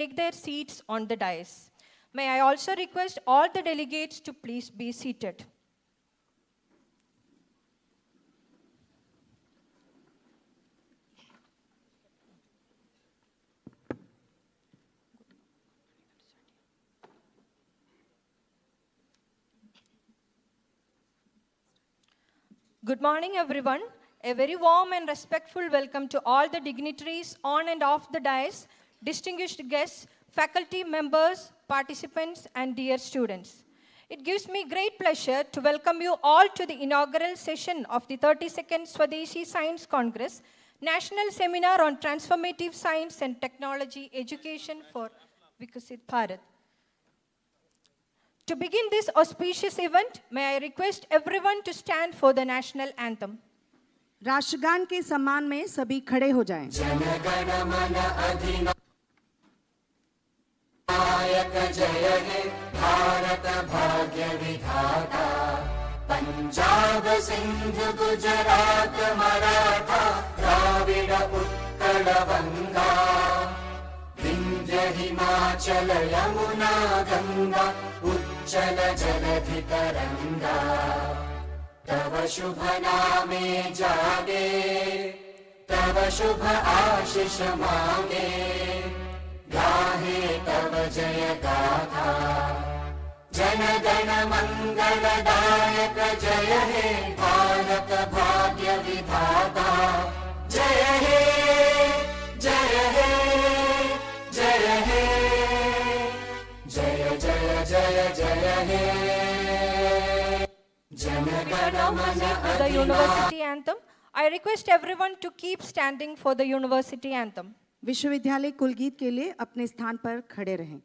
take their seats on the dais. May I also request all the delegates to please be seated. Good morning, everyone. A very warm and respectful welcome to all the dignitaries on and off the dais, distinguished guests, faculty members, participants, and dear students. It gives me great pleasure to welcome you all to the inaugural session of the 32nd Swadeshi Science Congress, National Seminar on Transformative Science and Technology Education for Viksit, Bharat. To begin this auspicious event, may I request everyone to stand for the national anthem. राष्ट्रगान के सम्मान में सभी खड़े हो जाएं। जन गण मन अधिनायक जय हे भारत भाग्य विधाता पंजाब सिंध गुजरात मराठा द्राविड़ उत्कल गंगा विंध्य हिमाचल यमुना गंगा उच्चल जलधि तरंगा तव शुभ नामे जागे तव शुभ आशीष मांगे गाहे तव जय गाथा जन गण मंगलदायक जय हे भारत भाग्य विधाता जय हे जय हे जय हे जय जय जय जय हे The university anthem. I request everyone to keep standing for the university anthem. विश्वविद्यालय कुलगीत के लिए अपने स्थान पर खड़े रहें।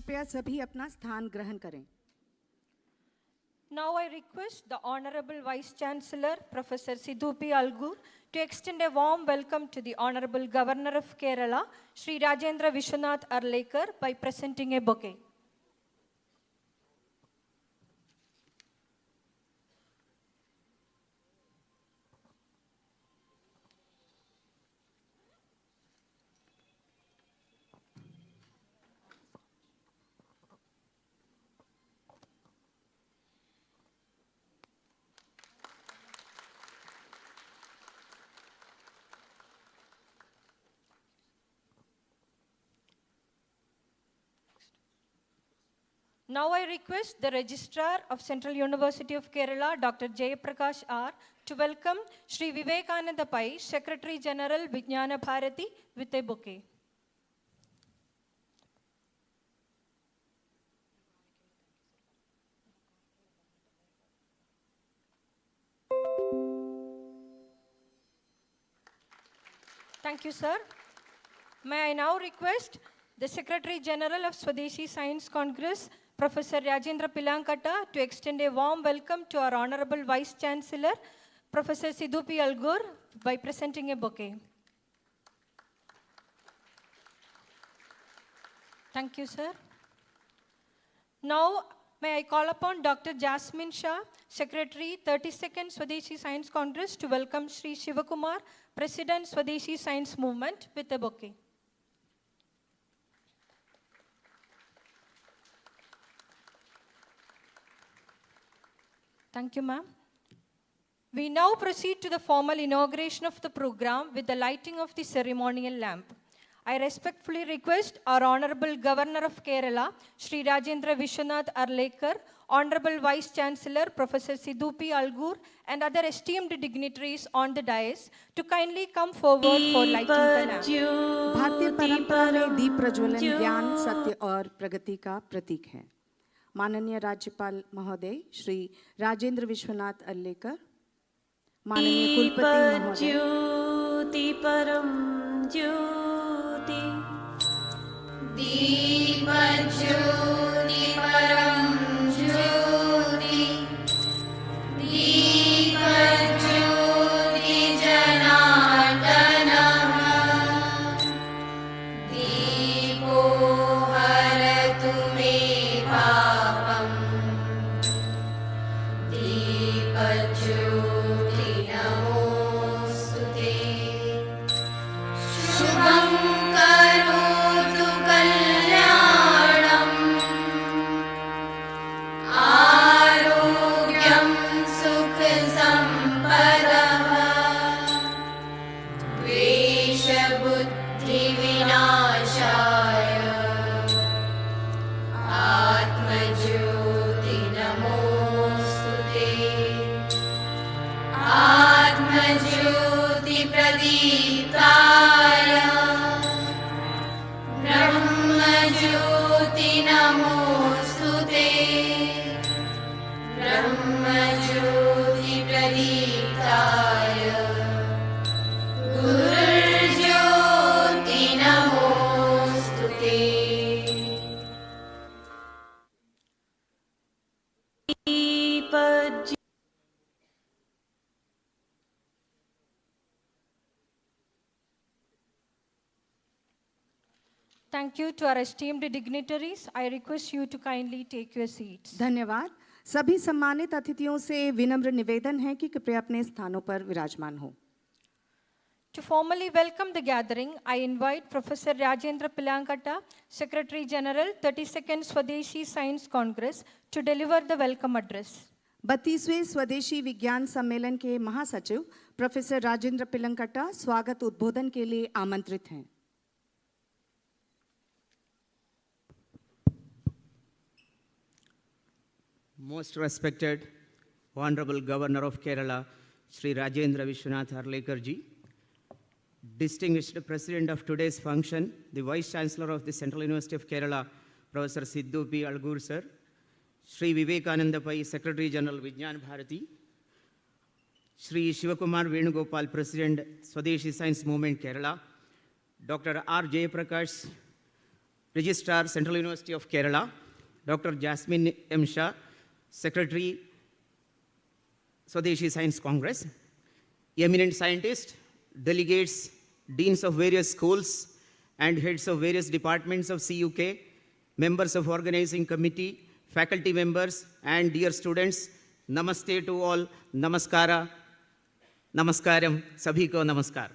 कृपया सभी अपना स्थान ग्रहण करें। Now I request the Honorable Vice Chancellor, Professor Sidhu P. Algur, to extend a warm welcome to the Honorable Governor of Kerala, Sri Rajendra Vishwanath Arlekar, by presenting a bouquet. Now I request the Registrar of Central University of Kerala, Dr. Jayaprakash R., to welcome Sri Vivekananda Pai, Secretary General Vijnana Bharati, with a bouquet. Thank you, sir. May I now request the Secretary General of Swadeshi Science Congress, Professor Rajendra Pilankata, to extend a warm welcome to our Honorable Vice Chancellor, Professor Sidhu P. Algur, by presenting a bouquet. Thank you, sir. Now, may I call upon Dr. Jasmine Shah, Secretary, 32nd Swadeshi Science Congress, to welcome Sri Shivakumar, President, Swadeshi Science Movement, with a bouquet. Thank you, ma'am. We now proceed to the formal inauguration of the program with the lighting of the ceremonial lamp. I respectfully request our Honorable Governor of Kerala, Sri Rajendra Vishwanath Arlekar, Honorable Vice Chancellor, Professor Sidhu P. Algur, and other esteemed dignitaries on the dais to kindly come forward for lighting the lamp. भारतीय परंपरा में दीप प्रज्वलन ज्ञान, सत्य और प्रगति का प्रतीक है। माननीय राज्यपाल महोदय श्री राजेंद्र विश्वनाथ अर्लेकर, माननीय कुलपति महोदय, ज्योति परम ज्योति, दीप ज्योति परम ज्योति, दीप ज्योति जनार्दनः, दीपो हरतु मे पापम्, दीप ज्योति नमोस्तुते, शुभं करोतु कल्याणम्, आरोग्यं सुख सम्पदः, द्वेषबुद्धि विनाशाय, आत्मज्योति नमोस्तुते, आत्मज्योति प्रदीप्ताय, ब्रह्मज्योति नमोस्तुते, ब्रह्मज्योति प्रदीप्ताय, गुरुर्ज्योति नमोस्तुते। दीप Thank you to our esteemed dignitaries. I request you to kindly take your seats. धन्यवाद। सभी सम्मानित अतिथियों से विनम्र निवेदन है कि कृपया अपने स्थानों पर विराजमान हो। To formally welcome the gathering, I invite Professor Rajendra Pilankata, Secretary General, 32nd Swadeshi Science Congress, to deliver the welcome address. 32वें स्वदेशी विज्ञान सम्मेलन के महासचिव प्रोफेसर राजेंद्र पिलंकटा स्वागत उद्बोधन के लिए आमंत्रित हैं। Most respected Honorable Governor of Kerala, Sri Rajendra Vishwanath Arlekar ji, distinguished President of today's function, the Vice Chancellor of the Central University of Kerala, Professor Sidhu P. Algur sir, Sri Vivekananda Pai, Secretary General Vijnana Bharati, Sri Shivakumar Venugopal, President, Swadeshi Science Movement Kerala, Dr. R. Jayaprakash, Registrar, Central University of Kerala, Dr. Jasmine M. Shah, Secretary, Swadeshi Science Congress, eminent scientists, delegates, deans of various schools, and heads of various departments of CUK, members of organizing committee, faculty members, and dear students, namaste to all, namaskara, namaskaram, sabhi ko namaskar.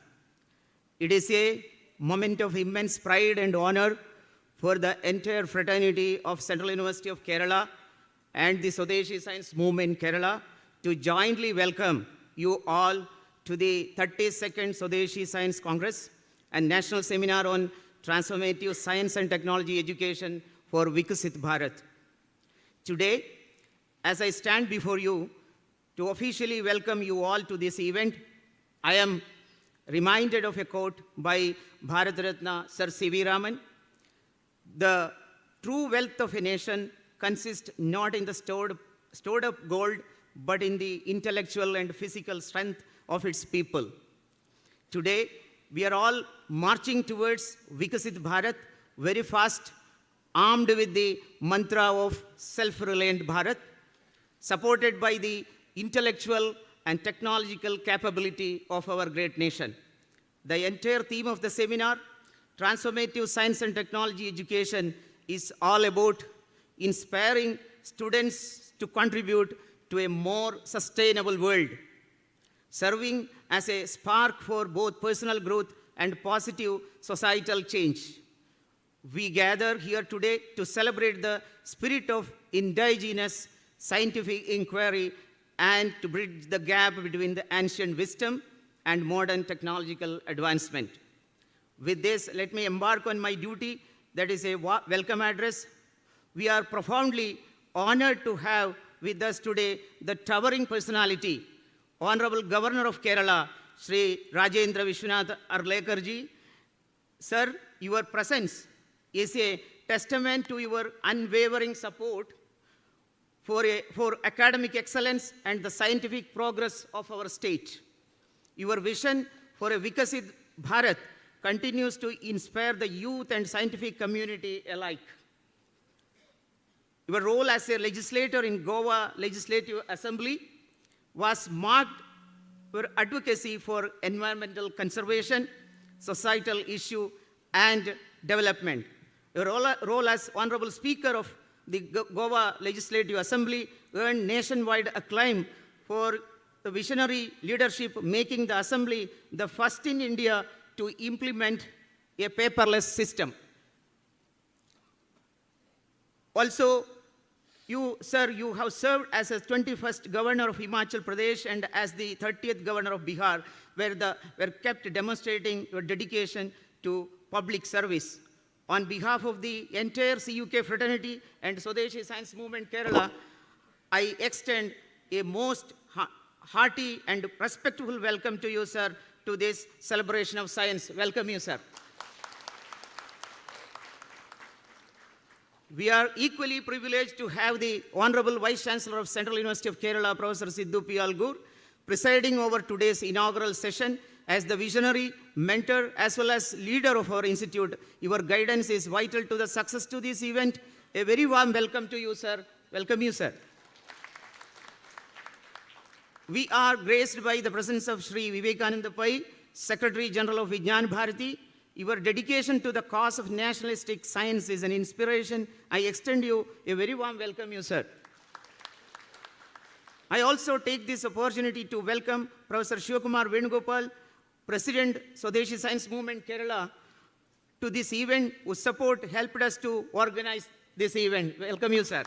It is a moment of immense pride and honor for the entire fraternity of Central University of Kerala and the Swadeshi Science Movement Kerala to jointly welcome you all to the 32nd Swadeshi Science Congress and National Seminar on Transformative Science and Technology Education for Viksit Bharat. Today, as I stand before you to officially welcome you all to this event, I am reminded of a quote by Bharat Ratna Sir C.V. Raman. The true wealth of a nation consists not in the stored up gold, but in the intellectual and physical strength of its people. Today, we are all marching towards Viksit Bharat very fast, armed with the mantra of self-reliant Bharat, supported by the intellectual and technological capability of our great nation. The entire theme of the seminar, Transformative Science and Technology Education, is all about inspiring students to contribute to a more sustainable world, serving as a spark for both personal growth and positive societal change. We gather here today to celebrate the spirit of indigenous scientific inquiry and to bridge the gap between the ancient wisdom and modern technological advancement. With this, let me embark on my duty, that is a welcome address. We are profoundly honored to have with us today the towering personality, Honorable Governor of Kerala, Sri Rajendra Vishwanath Arlekarji. Sir, your presence is a testament to your unwavering support for academic excellence and the scientific progress of our state. Your vision for a Viksit Bharat continues to inspire the youth and scientific community alike. Your role as a legislator in Goa Legislative Assembly was marked for advocacy for environmental conservation, societal issue, and development. Your role as Honorable Speaker of the Goa Legislative Assembly earned nationwide acclaim for the visionary leadership, making the Assembly the first in India to implement a paperless system. Also, you, sir, you have served as a 21st Governor of Himachal Pradesh and as the 30th Governor of Bihar, were kept demonstrating your dedication to public service. On behalf of the entire CUK fraternity and Swadeshi Science Movement Kerala, I extend a most hearty and respectful welcome to you, sir, to this celebration of science. Welcome you, sir. We are equally privileged to have the Honorable Vice Chancellor of Central University of Kerala, Professor Sidhu P. Algur, presiding over today's inaugural session as the visionary, mentor, as well as leader of our institute. Your guidance is vital to the success to this event. A very warm welcome to you, sir. Welcome you, sir. We are graced by the presence of Sri Vivekananda Pai, Secretary General of Vijnan Bharati. Your dedication to the cause of nationalistic science is an inspiration. I extend you a very warm welcome, you, sir. I also take this opportunity to welcome Professor Shivakumar Venugopal, President, Swadeshi Science Movement Kerala, to this event, whose support helped us to organize this event. Welcome you, sir.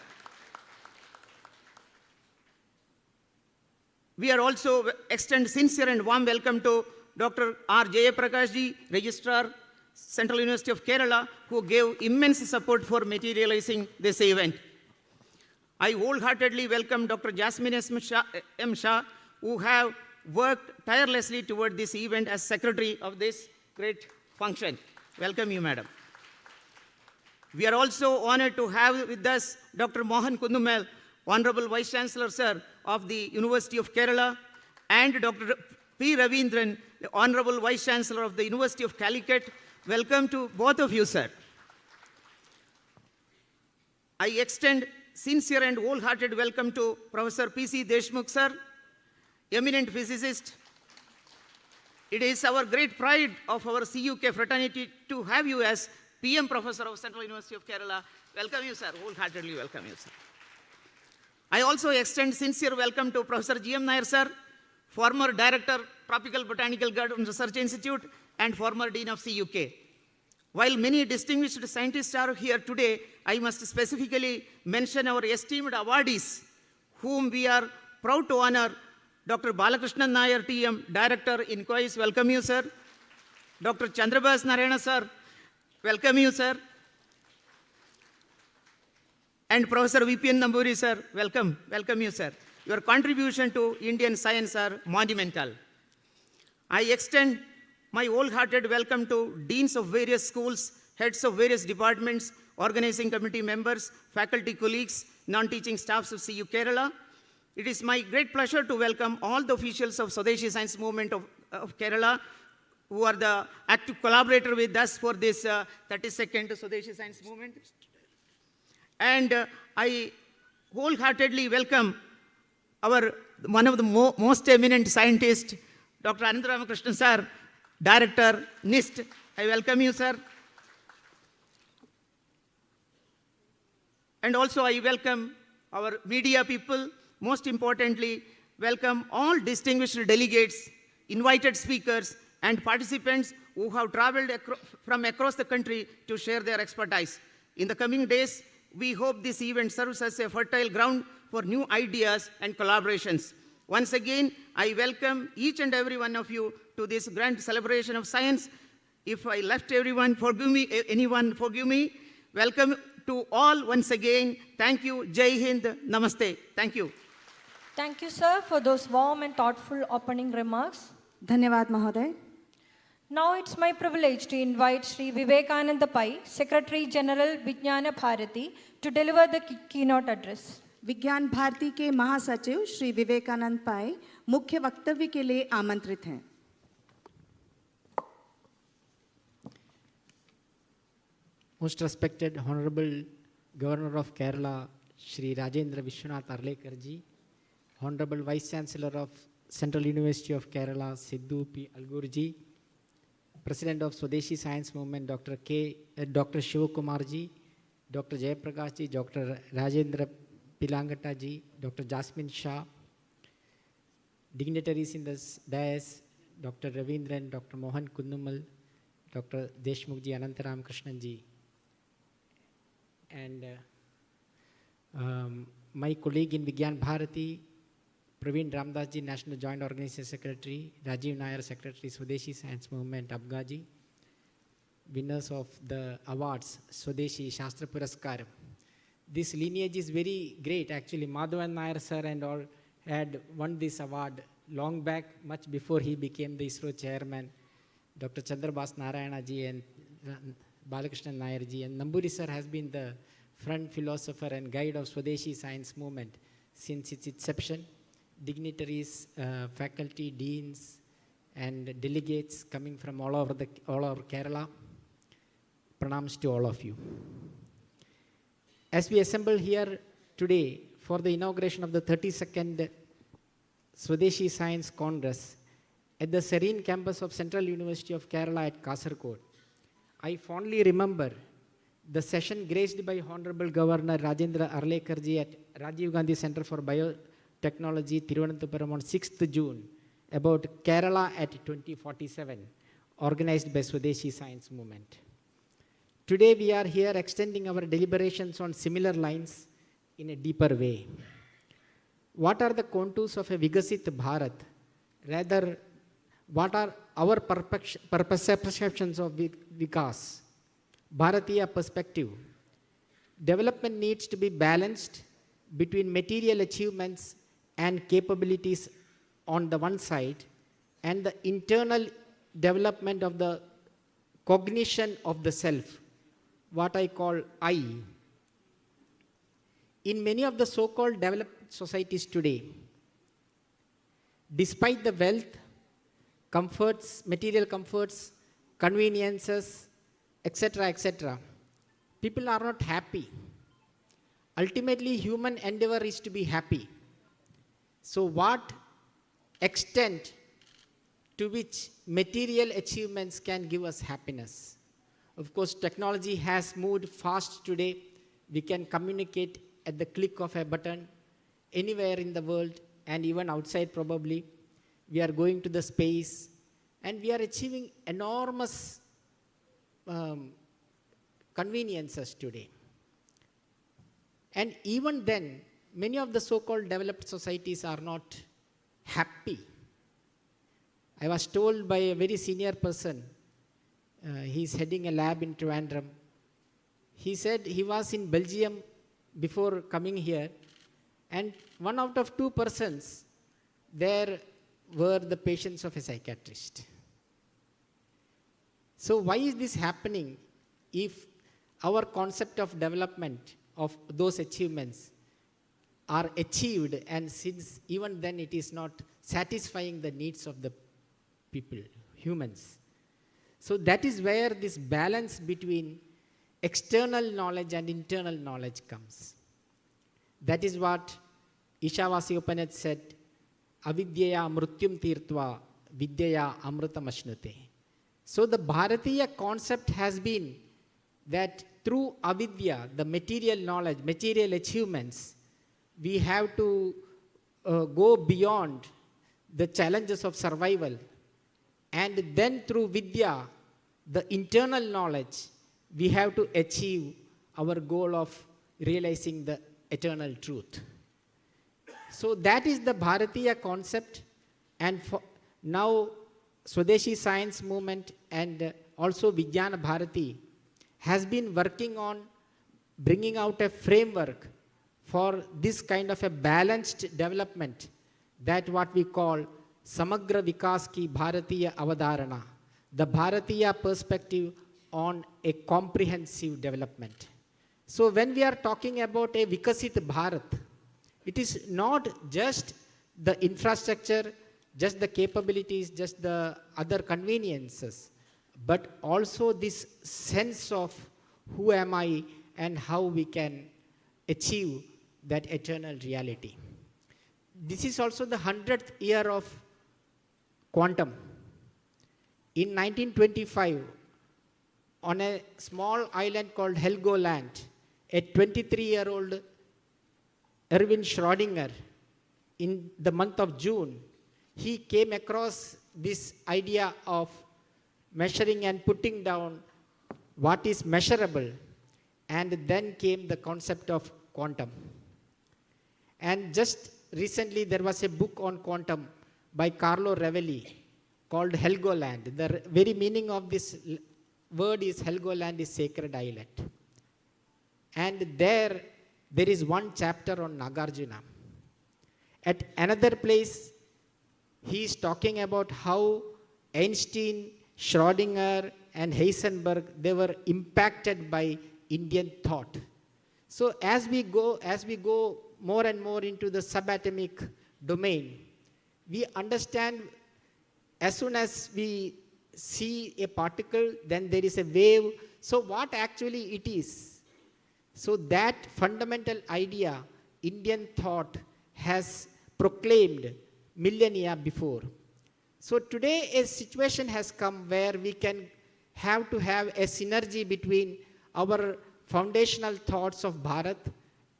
We are also extend sincere and warm welcome to Dr. R. Jayaprakash ji, Registrar, Central University of Kerala, who gave immense support for materializing this event. I wholeheartedly welcome Dr. Jasmine M. Shah, who have worked tirelessly toward this event as secretary of this great function. Welcome you, madam. We are also honored to have with us Dr. Mohan Kundumal, Honorable Vice Chancellor, sir, of the University of Kerala, and Dr. P. Ravindran, the Honorable Vice Chancellor of the University of Calicut. Welcome to both of you, sir. I extend sincere and wholehearted welcome to Professor P.C. Deshmukh, sir, eminent physicist. It is our great pride of our CUK fraternity to have you as PM Professor of Central University of Kerala. Welcome you, sir. Wholeheartedly welcome you, sir. I also extend sincere welcome to Professor G.M. Nair, sir, former Director, Tropical Botanical Garden Research Institute, and former Dean of CUK. While many distinguished scientists are here today, I must specifically mention our esteemed awardees, whom we are proud to honor. Dr. Balakrishnan Nair, TM, Director, Inquiries, welcome you, sir. Dr. Chandrabas Narayana, sir, welcome you, sir. And Professor VPN Namburi, sir, welcome you, sir. Your contribution to Indian science are monumental. I extend my wholehearted welcome to deans of various schools, heads of various departments, organizing committee members, faculty colleagues, non-teaching staffs of CU Kerala. It is my great pleasure to welcome all the officials of Swadeshi Science Movement of Kerala, who are the active collaborator with us for this 32nd Swadeshi Science Movement. And I wholeheartedly welcome one of the most eminent scientists, Dr. Anand Ramakrishnan, sir, Director, NIST. I welcome you, sir. And also I welcome our media people. Most importantly, welcome all distinguished delegates, invited speakers, and participants who have traveled from across the country to share their expertise. In the coming days, we hope this event serves as a fertile ground for new ideas and collaborations. Once again, I welcome each and every one of you to this grand celebration of science. If I left anyone, forgive me. Welcome to all once again. Thank you. Jai Hind. Namaste. Thank you. Thank you, sir, for those warm and thoughtful opening remarks. धन्यवाद महोदय. Now it's my privilege to invite Sri Vivekananda Pai, Secretary General Vijnana Bharati, to deliver the keynote address. विज्ञान भारती के महासचिव श्री विवेकानंद पाए मुख्य वक्तव्य के लिए आमंत्रित हैं. Most respected Honorable Governor of Kerala, Shri Rajendra Vishwanath Arlekar ji, Honorable Vice Chancellor of Central University of Kerala, Sidhu P. Algur ji, President of Swadeshi Science Movement, Dr. Shivakumar ji, Dr. Jayaprakash ji, Dr. Rajendra Pilangata ji, Dr. Jasmine Shah, dignitaries in the dais, Dr. Ravindran, Dr. Mohan Kundumal, Dr. Deshmukh ji, Anantaram Krishnan ji, and my colleague in Vigyan Bharati, Praveen Ramdas ji, National Joint Organization Secretary, Rajiv Nair, Secretary, Swadeshi Science Movement, Abga ji, winners of the awards, Swadeshi Shastra Puraskar. This lineage is very great actually. Madhavan Nair sir and all had won this award long back, much before he became the ISRO chairman. Dr. Chandrabas Narayana ji and Balakrishnan Nair ji, and Namburi sir has been the front philosopher and guide of Swadeshi Science Movement since its inception. Dignitaries, faculty, deans, and delegates coming from all over Kerala, pranams to all of you. As we assemble here today for the inauguration of the 32nd Swadeshi Science Congress at the serene campus of Central University of Kerala at Kasaragod, I fondly remember the session graced by Honorable Governor Rajendra Arlekar ji at Rajiv Gandhi Center for Biotechnology, Thiruvananthapuram on 6th June about Kerala at 2047, organized by Swadeshi Science Movement. Today we are here extending our deliberations on similar lines in a deeper way. What are the contours of a Viksit Bharat? Rather, what are our perceptions of Vikas? Bharatiya perspective. Development needs to be balanced between material achievements and capabilities on the one side and the internal development of the cognition of the self, what I call I. In many of the so-called developed societies today, despite the wealth, comforts, material comforts, conveniences, etc., people are not happy. ultimately human endeavor is to be happy. So what extent to which material achievements can give us happiness? Of course, technology has moved fast today. We can communicate at the click of a button anywhere in the world and even outside probably. We are going to the space and we are achieving enormous conveniences today. And even then, many of the so-called developed societies are not happy. I was told by a very senior person, he's heading a lab in Trivandrum. He said he was in Belgium before coming here, and 1 out of 2 persons there were the patients of a psychiatrist. So why is this happening if our concept of development of those achievements are achieved, and since even then it is not satisfying the needs of the people, humans? So that is where this balance between external knowledge and internal knowledge comes. That is what Ishavasi Upanishad said, avidyaya mrutyum tirtva vidyaya amrutam ashnute. So the Bharatiya concept has been that through avidya, the material knowledge, material achievements, we have to go beyond the challenges of survival. And then through vidya, the internal knowledge, we have to achieve our goal of realizing the eternal truth. So that is the Bharatiya concept. And now Swadeshi Science Movement and also Vijnana Bharati has been working on bringing out a framework for this kind of a balanced development, that what we call Samagra Vikas ki Bharatiya Avadharana, the Bharatiya perspective on a comprehensive development. So when we are talking about a Viksit Bharat, it is not just the infrastructure, just the capabilities, just the other conveniences, but also this sense of who am I and how we can achieve that eternal reality. This is also the 100th year of quantum. In 1925, on a small island called Helgoland, a 23-year-old Erwin Schrödinger, in the month of June, he came across this idea of measuring and putting down what is measurable, and then came the concept of quantum. And just recently there was a book on quantum by Carlo Rovelli called Helgoland. The very meaning of this word is Helgoland is sacred island. And there is one chapter on Nagarjuna. At another place, he is talking about how Einstein, Schrödinger, and Heisenberg, they were impacted by Indian thought. So as we go more and more into the subatomic domain, we understand as soon as we see a particle, then there is a wave. So what actually it is? So that fundamental idea, Indian thought has proclaimed millennia before. So today a situation has come where we can have to have a synergy between our foundational thoughts of Bharat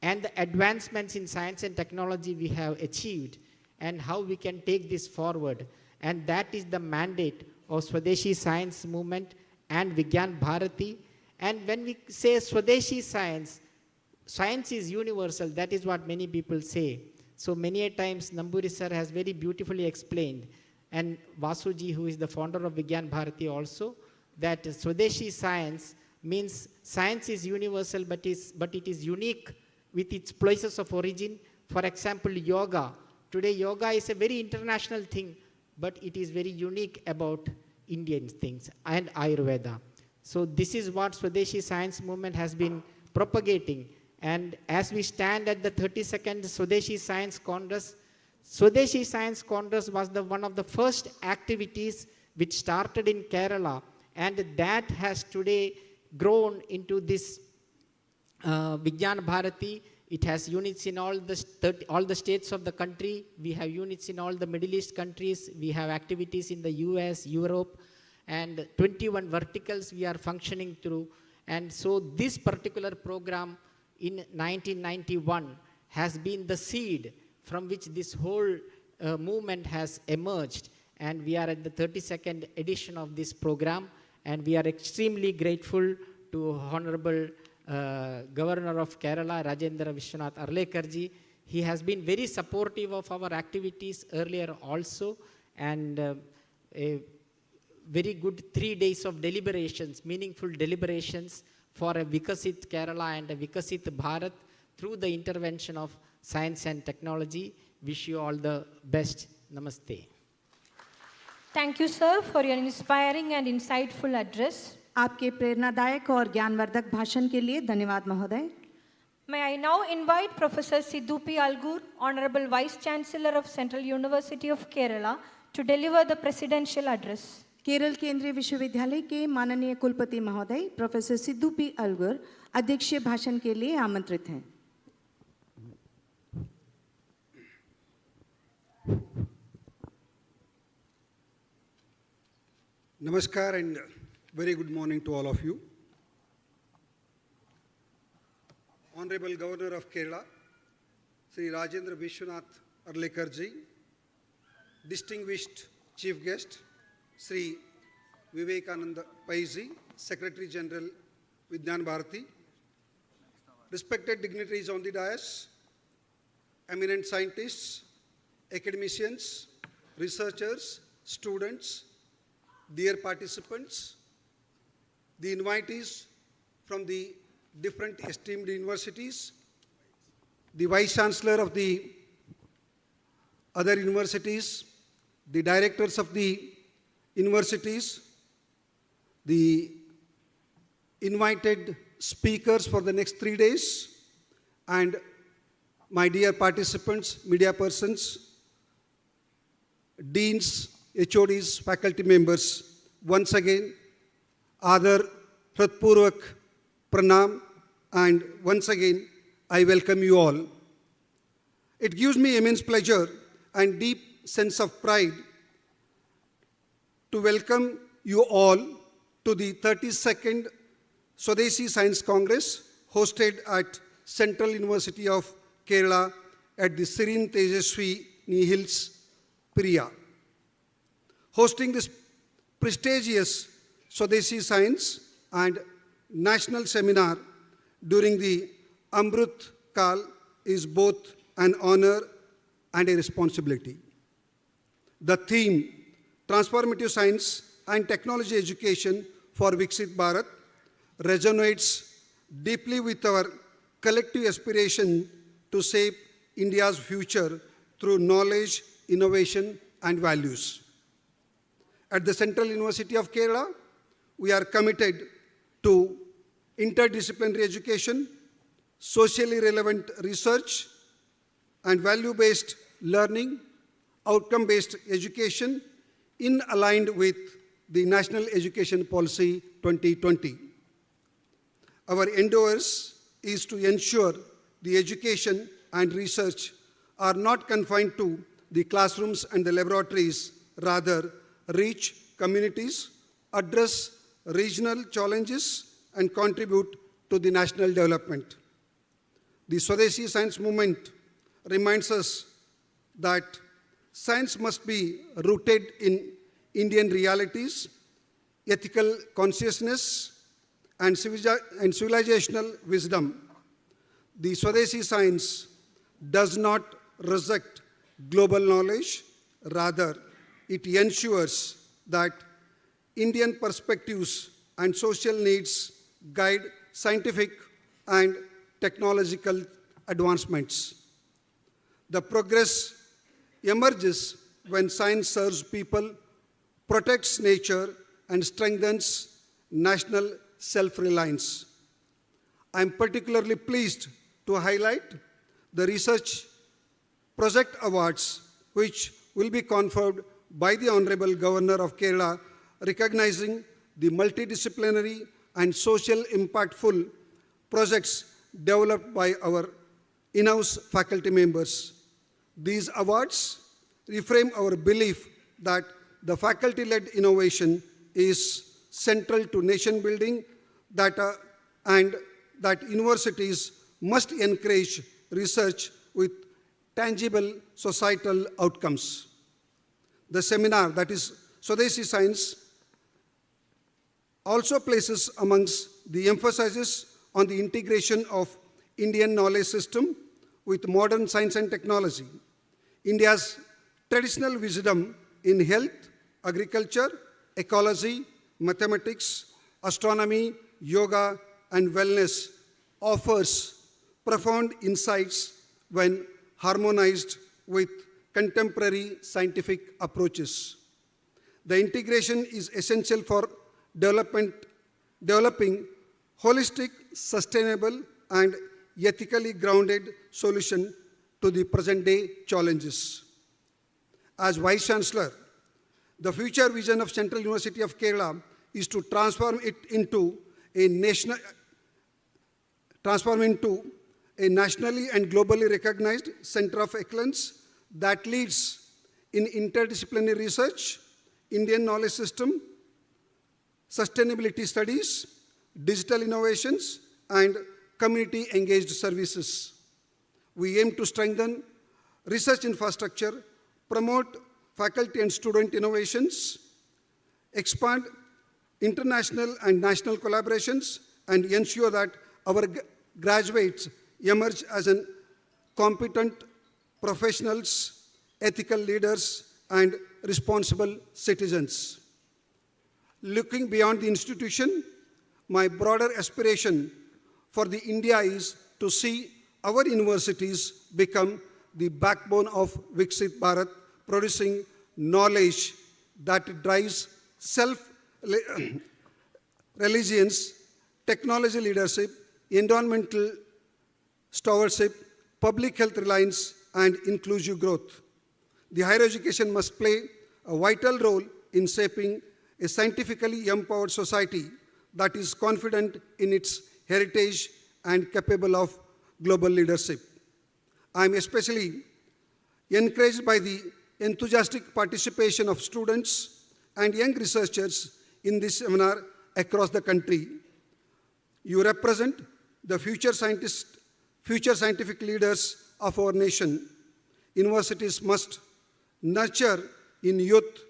and the advancements in science and technology we have achieved, and how we can take this forward. And that is the mandate of Swadeshi Science Movement and Vijnana Bharati. And when we say Swadeshi Science, science is universal. That is what many people say. So many a times Namburi sir has very beautifully explained, and Vasuji, who is the founder of Vijnana Bharati also, that Swadeshi science means science is universal, but it is unique with its places of origin. For example, yoga. Today yoga is a very international thing, but it is very unique about Indian things, and Ayurveda. So this is what Swadeshi Science Movement has been propagating. And as we stand at the 32nd Swadeshi Science Congress, Swadeshi Science Congress was one of the first activities which started in Kerala, and that has today grown into this Vijnana Bharati, It has units in all the states of the country. We have units in all the Middle East countries. We have activities in the US, Europe, and 21 verticals we are functioning through. And so this particular program in 1991 has been the seed from which this whole movement has emerged. And we are at the 32nd edition of this program. And we are extremely grateful to Honorable Governor of Kerala, Rajendra Vishwanath Arlekarji. He has been very supportive of our activities earlier also, and a very good 3 days of deliberations, meaningful deliberations for a Viksit Kerala and a Viksit Bharat through the intervention of science and technology. Wish you all the best. Namaste. Thank you, sir, for your inspiring and insightful address. आपके प्रेरणादायक और ज्ञानवर्धक भाषण के लिए धन्यवाद महोदय. May I now invite Professor Sidhu P. Algur, Honorable Vice Chancellor of Central University of Kerala, to deliver the presidential address. Kerala केंद्रीय विश्वविद्यालय के माननीय कुलपति महोदय प्रोफेसर सिद्धू पी अलगुर अध्यक्षीय भाषण के लिए आमंत्रित हैं. Namaskar and very good morning to all of you. Honorable Governor of Kerala, Sri Rajendra Vishwanath Arlekarji, distinguished Chief Guest, Sri Vivekananda Paisi, Secretary General Vidyan Bharati, respected dignitaries on the dais, eminent scientists, academicians, researchers, students, dear participants, the invitees from the different esteemed universities, the Vice Chancellor of the other universities, the directors of the universities, the invited speakers for the next 3 days, and my dear participants, media persons, deans, HODs, faculty members, once again, Adar Hritpurvak Pranam, and once again, I welcome you all. It gives me immense pleasure and deep sense of pride to welcome you all to the 32nd Swadeshi Science Congress hosted at Central University of Kerala at the serene Tejaswi Hills, Priya. Hosting this prestigious Swadeshi Science and National Seminar during the Amrut Kal is both an honor and a responsibility. The theme, Transformative Science and Technology Education for Viksit Bharat, resonates deeply with our collective aspiration to shape India's future through knowledge, innovation, and values. At the Central University of Kerala, we are committed to interdisciplinary education, socially relevant research, and value-based learning, outcome-based education, in aligned with the National Education Policy 2020. Our endeavors is to ensure the education and research are not confined to the classrooms and the laboratories, rather reach communities, address regional challenges, and contribute to the national development. The Swadeshi Science Movement reminds us that science must be rooted in Indian realities, ethical consciousness, and civilizational wisdom. The Swadeshi Science does not reject global knowledge, rather, it ensures that Indian perspectives and social needs guide scientific and technological advancements. The progress emerges when science serves people, protects nature, and strengthens national self-reliance. I am particularly pleased to highlight the Research Project Awards, which will be conferred by the Honorable Governor of Kerala, recognizing the multidisciplinary and social impactful projects developed by our in-house faculty members. These awards reframe our belief that the faculty-led innovation is central to nation building and that universities must encourage research with tangible societal outcomes. The seminar, that is Swadeshi Science, also places amongst the emphasis on the integration of Indian knowledge system with modern science and technology. India's traditional wisdom in health, agriculture, ecology, mathematics, astronomy, yoga, and wellness offers profound insights when harmonized with contemporary scientific approaches. The integration is essential for developing holistic, sustainable, and ethically grounded solution to the present-day challenges. As Vice Chancellor, the future vision of Central University of Kerala is to transform into a nationally and globally recognized center of excellence that leads in interdisciplinary research, Indian knowledge system, sustainability studies, digital innovations, and community-engaged services. We aim to strengthen research infrastructure, promote faculty and student innovations, expand international and national collaborations, and ensure that our graduates emerge as competent professionals, ethical leaders, and responsible citizens. Looking beyond the institution, my broader aspiration for the India is to see our universities become the backbone of Viksit Bharat, producing knowledge that drives self-reliance, technology leadership, environmental stewardship, public health reliance, and inclusive growth. The higher education must play a vital role in shaping a scientifically empowered society that is confident in its heritage and capable of global leadership. I am especially encouraged by the enthusiastic participation of students and young researchers in this seminar across the country. You represent the future scientific leaders of our nation. Universities must nurture in youth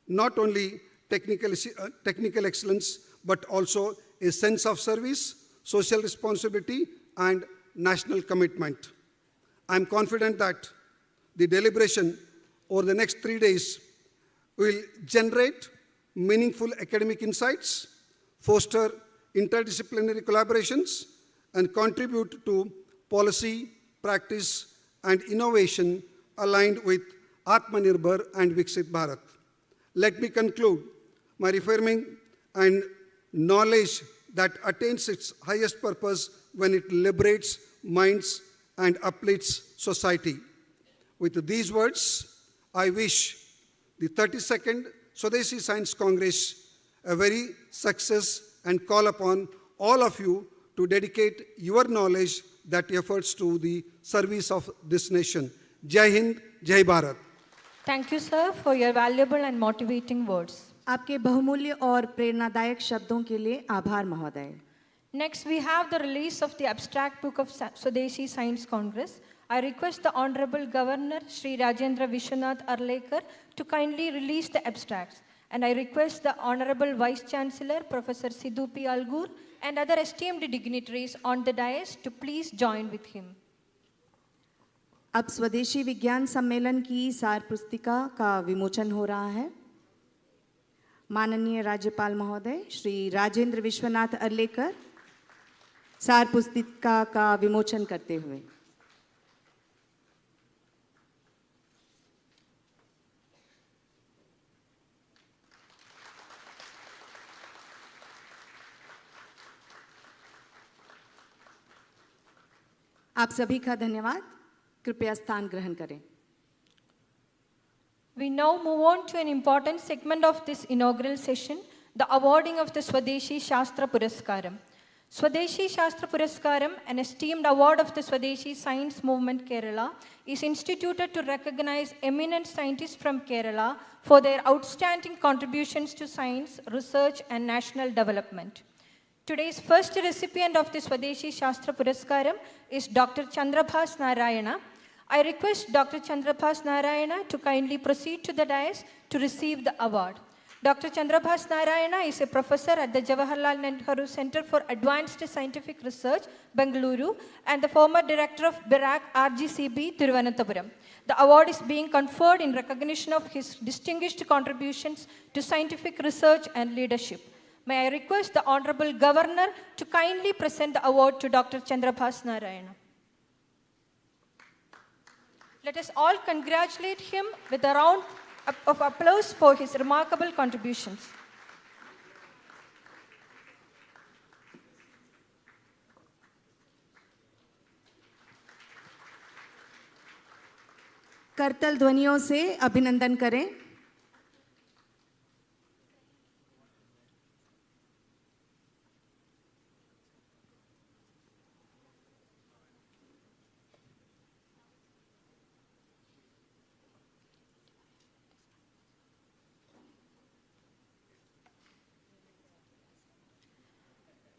not only technical excellence, but also a sense of service, social responsibility, and national commitment. I am confident that the deliberation over the next 3 days will generate meaningful academic insights, foster interdisciplinary collaborations, and contribute to policy, practice, and innovation aligned with Atmanirbhar and Viksit Bharat. Let me conclude by reaffirming and knowledge that attains its highest purpose when it liberates minds and uplifts society. With these words, I wish the 32nd Swadeshi Science Congress a very success and call upon all of you to dedicate your knowledge that efforts to the service of this nation. Jai Hind, Jai Bharat. Thank you, sir, for your valuable and motivating words. आपके बहुमूल्य और प्रेरणादायक शब्दों के लिए आभार महोदय. Next, we have the release of the abstract book of Swadeshi Science Congress. I request the Honorable Governor, Sri Rajendra Vishwanath Arlekar, to kindly release the abstracts. And I request the Honorable Vice Chancellor, Professor Sidhu P. Algur, and other esteemed dignitaries on the dais to please join with him. अब स्वदेशी विज्ञान सम्मेलन की सार पुस्तिका का विमोचन हो रहा है. माननीय राज्यपाल महोदय श्री राजेंद्र विश्वनाथ अर्लेकर सार पुस्तिका का विमोचन करते हुए. आप सभी का धन्यवाद. कृपया स्थान ग्रहण करें. We now move on to an important segment of this inaugural session, the awarding of the Swadeshi Shastra Puraskaram. Swadeshi Shastra Puraskaram, an esteemed award of the Swadeshi Science Movement Kerala, is instituted to recognize eminent scientists from Kerala for their outstanding contributions to science, research, and national development. Today's first recipient of the Swadeshi Shastra Puraskaram is Dr. Chandrabhas Narayana. I request Dr. Chandrabhas Narayana to kindly proceed to the dais to receive the award. Dr. Chandrabhas Narayana is a professor at the Jawaharlal Nehru Center for Advanced Scientific Research, Bengaluru, and the former director of BIRAC RGCB, Thiruvananthapuram. The award is being conferred in recognition of his distinguished contributions to scientific research and leadership. May I request the Honorable Governor to kindly present the award to Dr. Chandrabhas Narayana. Let us all congratulate him with a round of applause for his remarkable contributions. करतल ध्वनियों से अभिनंदन करें।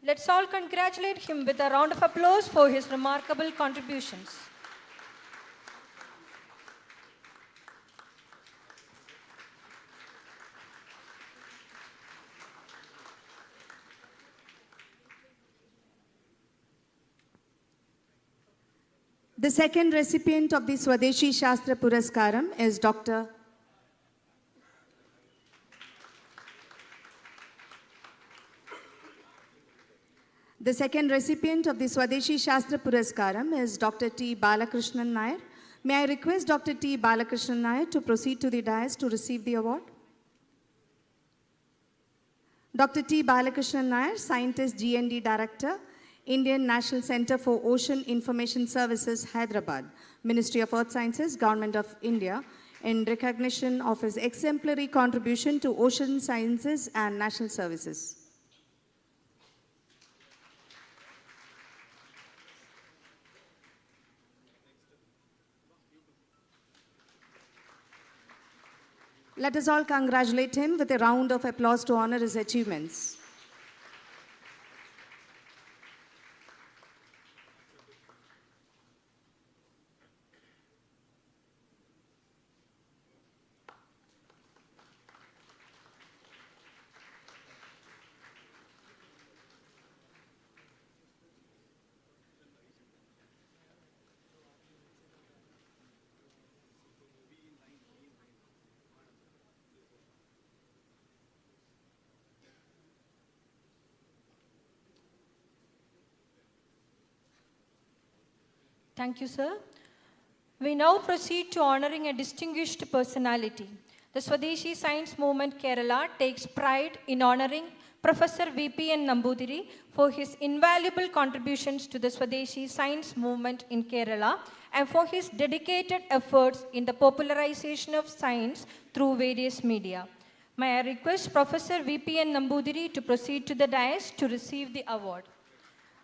Let's all congratulate him with a round of applause for his remarkable contributions. The second recipient of the Swadeshi Shastra Puraskaram is Dr. The second recipient of the Swadeshi Shastra Puraskaram is Dr. T. Balakrishnan Nair. May I request Dr. T. Balakrishnan Nair to proceed to the dais to receive the award? Dr. T. Balakrishnan Nair, Scientist, G&D Director, Indian National Center for Ocean Information Services, Hyderabad, Ministry of Earth Sciences, Government of India, in recognition of his exemplary contribution to ocean sciences and national services. Let us all congratulate him with a round of applause to honor his achievements. Thank you, sir. We now proceed to honoring a distinguished personality. The Swadeshi Science Movement Kerala takes pride in honoring Professor V.P.N. Nambudiri for his invaluable contributions to the Swadeshi Science Movement in Kerala and for his dedicated efforts in the popularization of science through various media. May I request Professor V.P.N. Nambudiri to proceed to the dais to receive the award.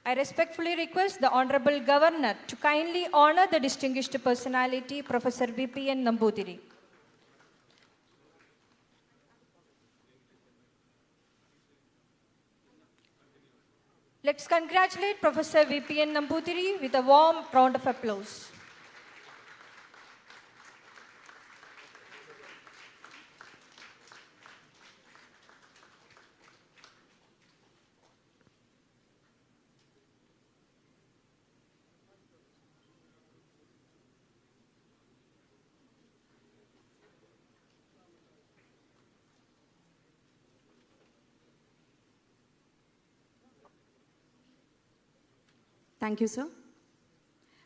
I respectfully request the Honorable Governor to kindly honor the distinguished personality, Professor V.P.N. Nambudiri. Let's congratulate Professor V.P.N. Nambudiri with a warm round of applause. Thank you, sir.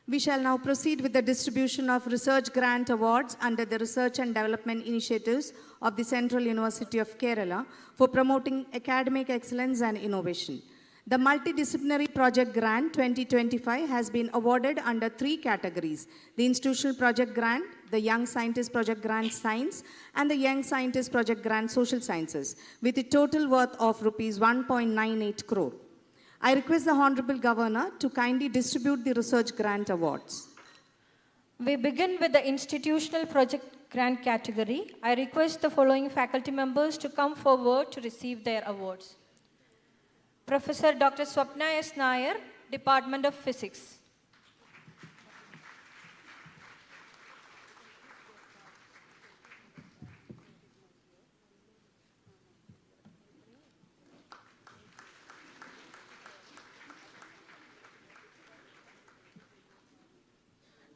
We shall now proceed with the distribution of research grant awards under the Research and Development Initiatives of the Central University of Kerala for promoting academic excellence and innovation. The Multidisciplinary Project Grant 2025 has been awarded under 3 categories: the Institutional Project Grant, the Young Scientist Project Grant Science, and the Young Scientist Project Grant Social Sciences, with a total worth of Rs 1.98 crore. I request the Honorable Governor to kindly distribute the research grant awards. We begin with the institutional project grant category. I request the following faculty members to come forward to receive their awards. Professor Dr. Swapna S. Nair, Department of Physics.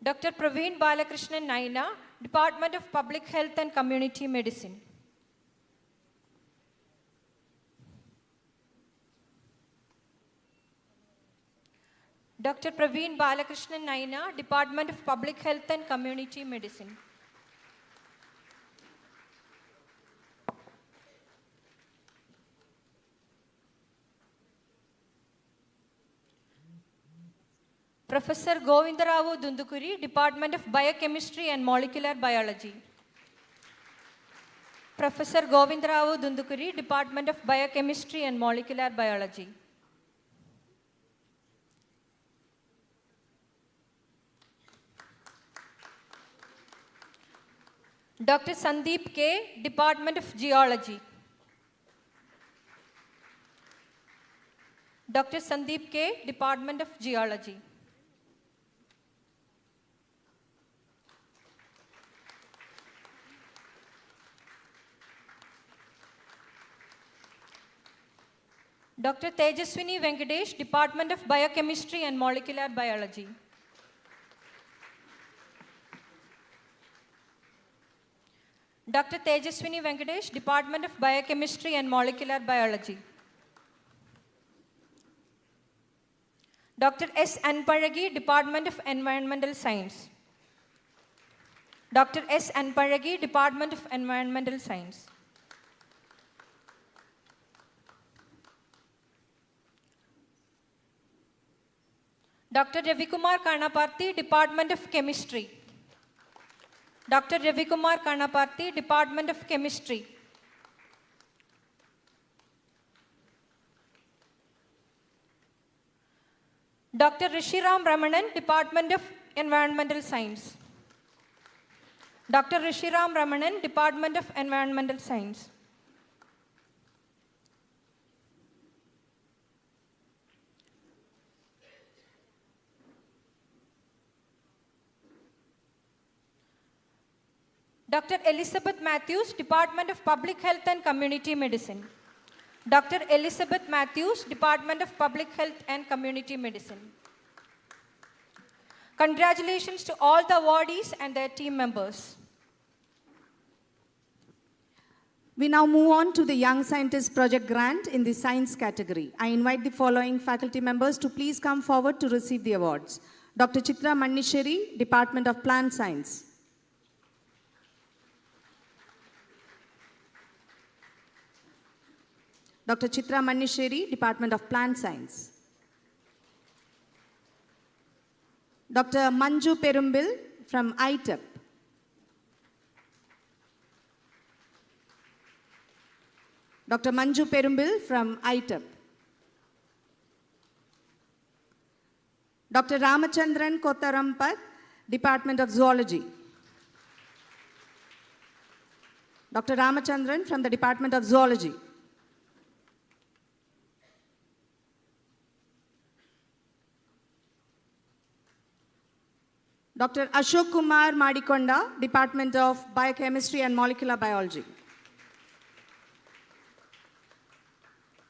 Dr. Praveen Balakrishnan Naina, Department of Public Health and Community Medicine. Dr. Praveen Balakrishnan Naina, Department of Public Health and Community Medicine. Professor Govindaravu Dundukuri, Department of Biochemistry and Molecular Biology. Professor Govindaravu Dundukuri, Department of Biochemistry and Molecular Biology. Dr. Sandeep K, Department of Geology. Dr. Sandeep K, Department of Geology. Dr. Tejaswini Venkatesh, Department of Biochemistry and Molecular Biology. Dr. Tejaswini Venkatesh, Department of Biochemistry and Molecular Biology. Dr. S. Anparagi, Department of Environmental Science. Dr. S. Anparagi, Department of Environmental Science. Dr. Ravikumar Kanaparthi, Department of Chemistry. Dr. Ravikumar Kanaparthi, Department of Chemistry. Dr. Rishiram Ramanan, Department of Environmental Science. Dr. Rishiram Ramanan, Department of Environmental Science. Dr. Elizabeth Matthews, Department of Public Health and Community Medicine. Dr. Elizabeth Matthews, Department of Public Health and Community Medicine. Congratulations to all the awardees and their team members. We now move on to the Young Scientist Project Grant in the Science category. I invite the following faculty members to please come forward to receive the awards. Dr. Chitra Mannisheri, Department of Plant Science. Dr. Chitra Mannisheri, Department of Plant Science. Dr. Manju Perumbil from ITEP. Dr. Manju Perumbil from ITEP. Dr. Ramachandran Kottarampat, Department of Zoology. Dr. Ramachandran from the Department of Zoology. Dr. Ashok Kumar Madikonda, Department of Biochemistry and Molecular Biology.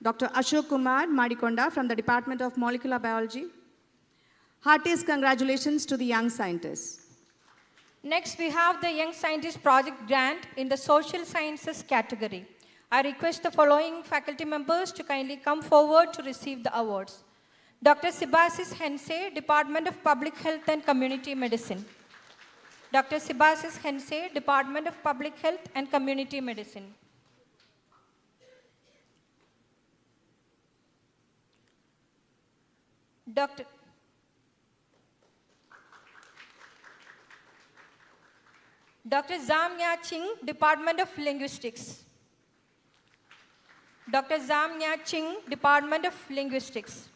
Dr. Ashok Kumar Madikonda from the Department of Molecular Biology. Heartiest congratulations to the young scientists. Next, we have the Young Scientist Project Grant in the Social Sciences category. I request the following faculty members to kindly come forward to receive the awards. Dr. Sibasis Hense, Department of Public Health and Community Medicine. Dr. Sibasis Hense, Department of Public Health and Community Medicine. Dr. Zam Nya Ching, Department of Linguistics. Dr. Zam Nya Ching, Department of Linguistics.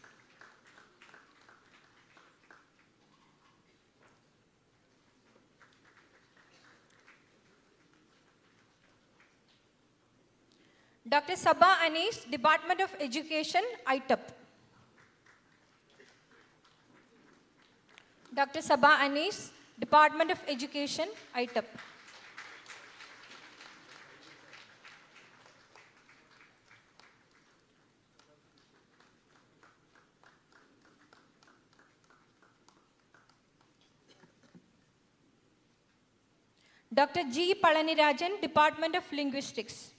Dr. Sabah Anis, Department of Education, ITUP. Dr. Sabah Anis, Department of Education, ITUP. Dr. G. Palanirajan, Department of Linguistics.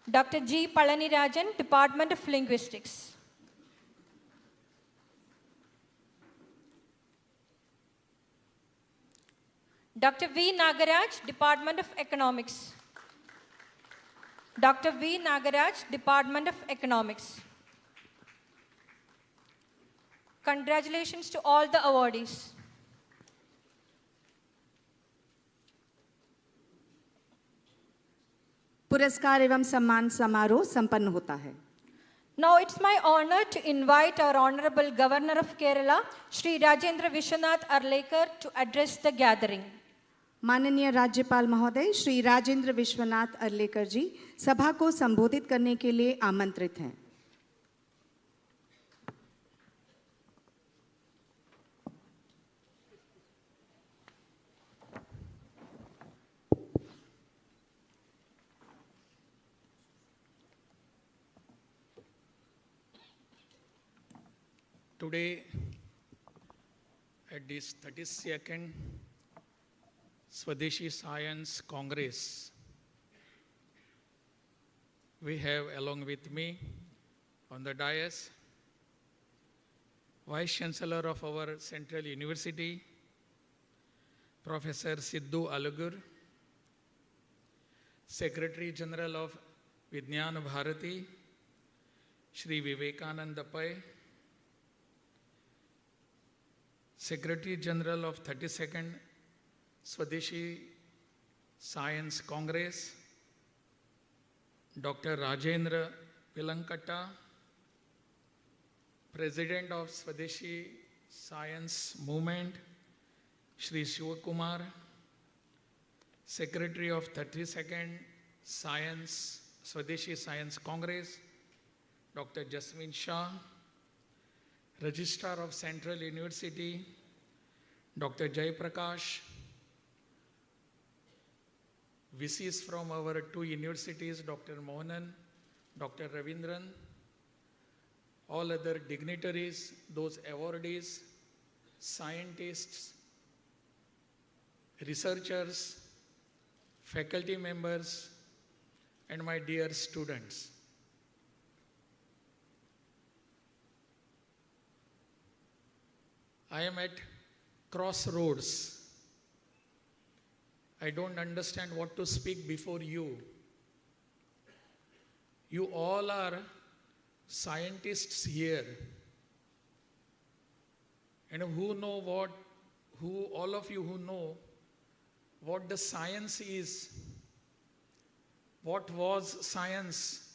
Dr. G. Palanirajan, Department of Linguistics. Dr. V. Nagaraj, Department of Economics. Dr. V. Nagaraj, Department of Economics. Congratulations to all the awardees. पुरस्कार एवं सम्मान समारोह संपन्न होता है। Now it's my honor to invite our Honorable Governor of Kerala, Shri Rajendra Vishwanath Arlekar, to address the gathering. माननीय राज्यपाल महोदय श्री राजेंद्र विश्वनाथ अर्लेकर जी सभा को संबोधित करने के लिए आमंत्रित हैं। Today, at this 32nd Swadeshi Science Congress, we have along with me on the dais Vice Chancellor of our Central University, Professor Sidhu Alugur, Secretary General of Vijnana Bharati, Shri Vivekananda Pai, Secretary General of 32nd Swadeshi Science Congress, Dr. Rajendra Pilankatta, President of Swadeshi Science Movement, Shri Shivakumar, Secretary of 32nd Swadeshi Science Congress, Dr. Jasmine Shah, Registrar of Central University, Dr. Jai Prakash, VCs from our two universities, Dr. Mohanan, Dr. Ravindran, all other dignitaries, those awardees, scientists, researchers, faculty members, and my dear students. I am at crossroads. I don't understand what to speak before you. You all are scientists here. And all of you who know what the science is, what was science,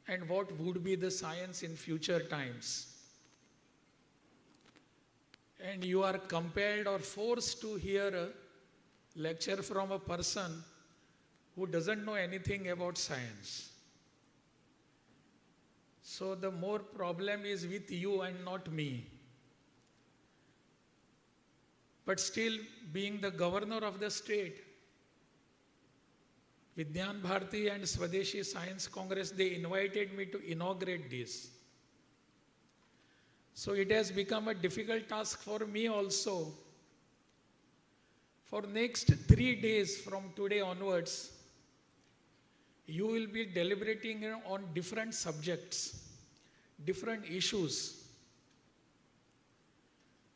and what would be the science in future times. And you are compelled or forced to hear a lecture from a person who doesn't know anything about science. So the more problem is with you and not me. But still, being the governor of the state, Vijnana Bharati and Swadeshi Science Congress, they invited me to inaugurate this. So it has become a difficult task for me also. For next 3 days from today onwards, you will be deliberating on different subjects, different issues.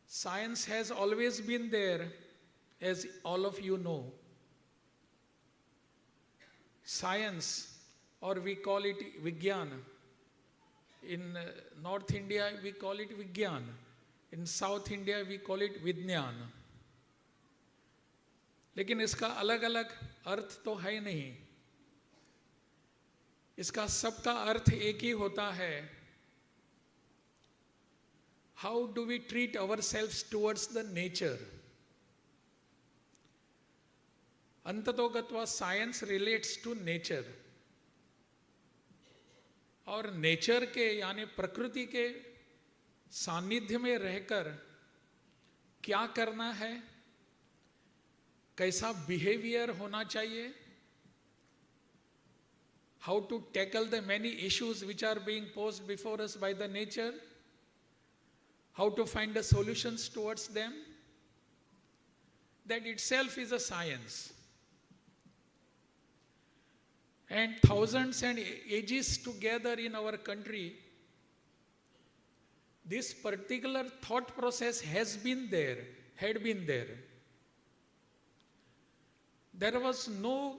Science has always been there, as all of you know. Science, or we call it Vigyan. In North India, we call it Vigyan. In South India, we call it Vijnana. लेकिन इसका अलग अलग अर्थ तो है नहीं. इसका सबका अर्थ एक ही होता है. How do we treat ourselves towards the nature? अंततोगत्वा साइंस रिलेट्स टू नेचर, और नेचर के यानी प्रकृति के सानिध्य में रहकर क्या करना है, कैसा बिहेवियर होना चाहिए, how to tackle the many issues which are being posed before us by the nature, how to find the solutions towards them, that itself is a science. And thousands and ages together in our country, this particular thought process has been there, had been there. There was no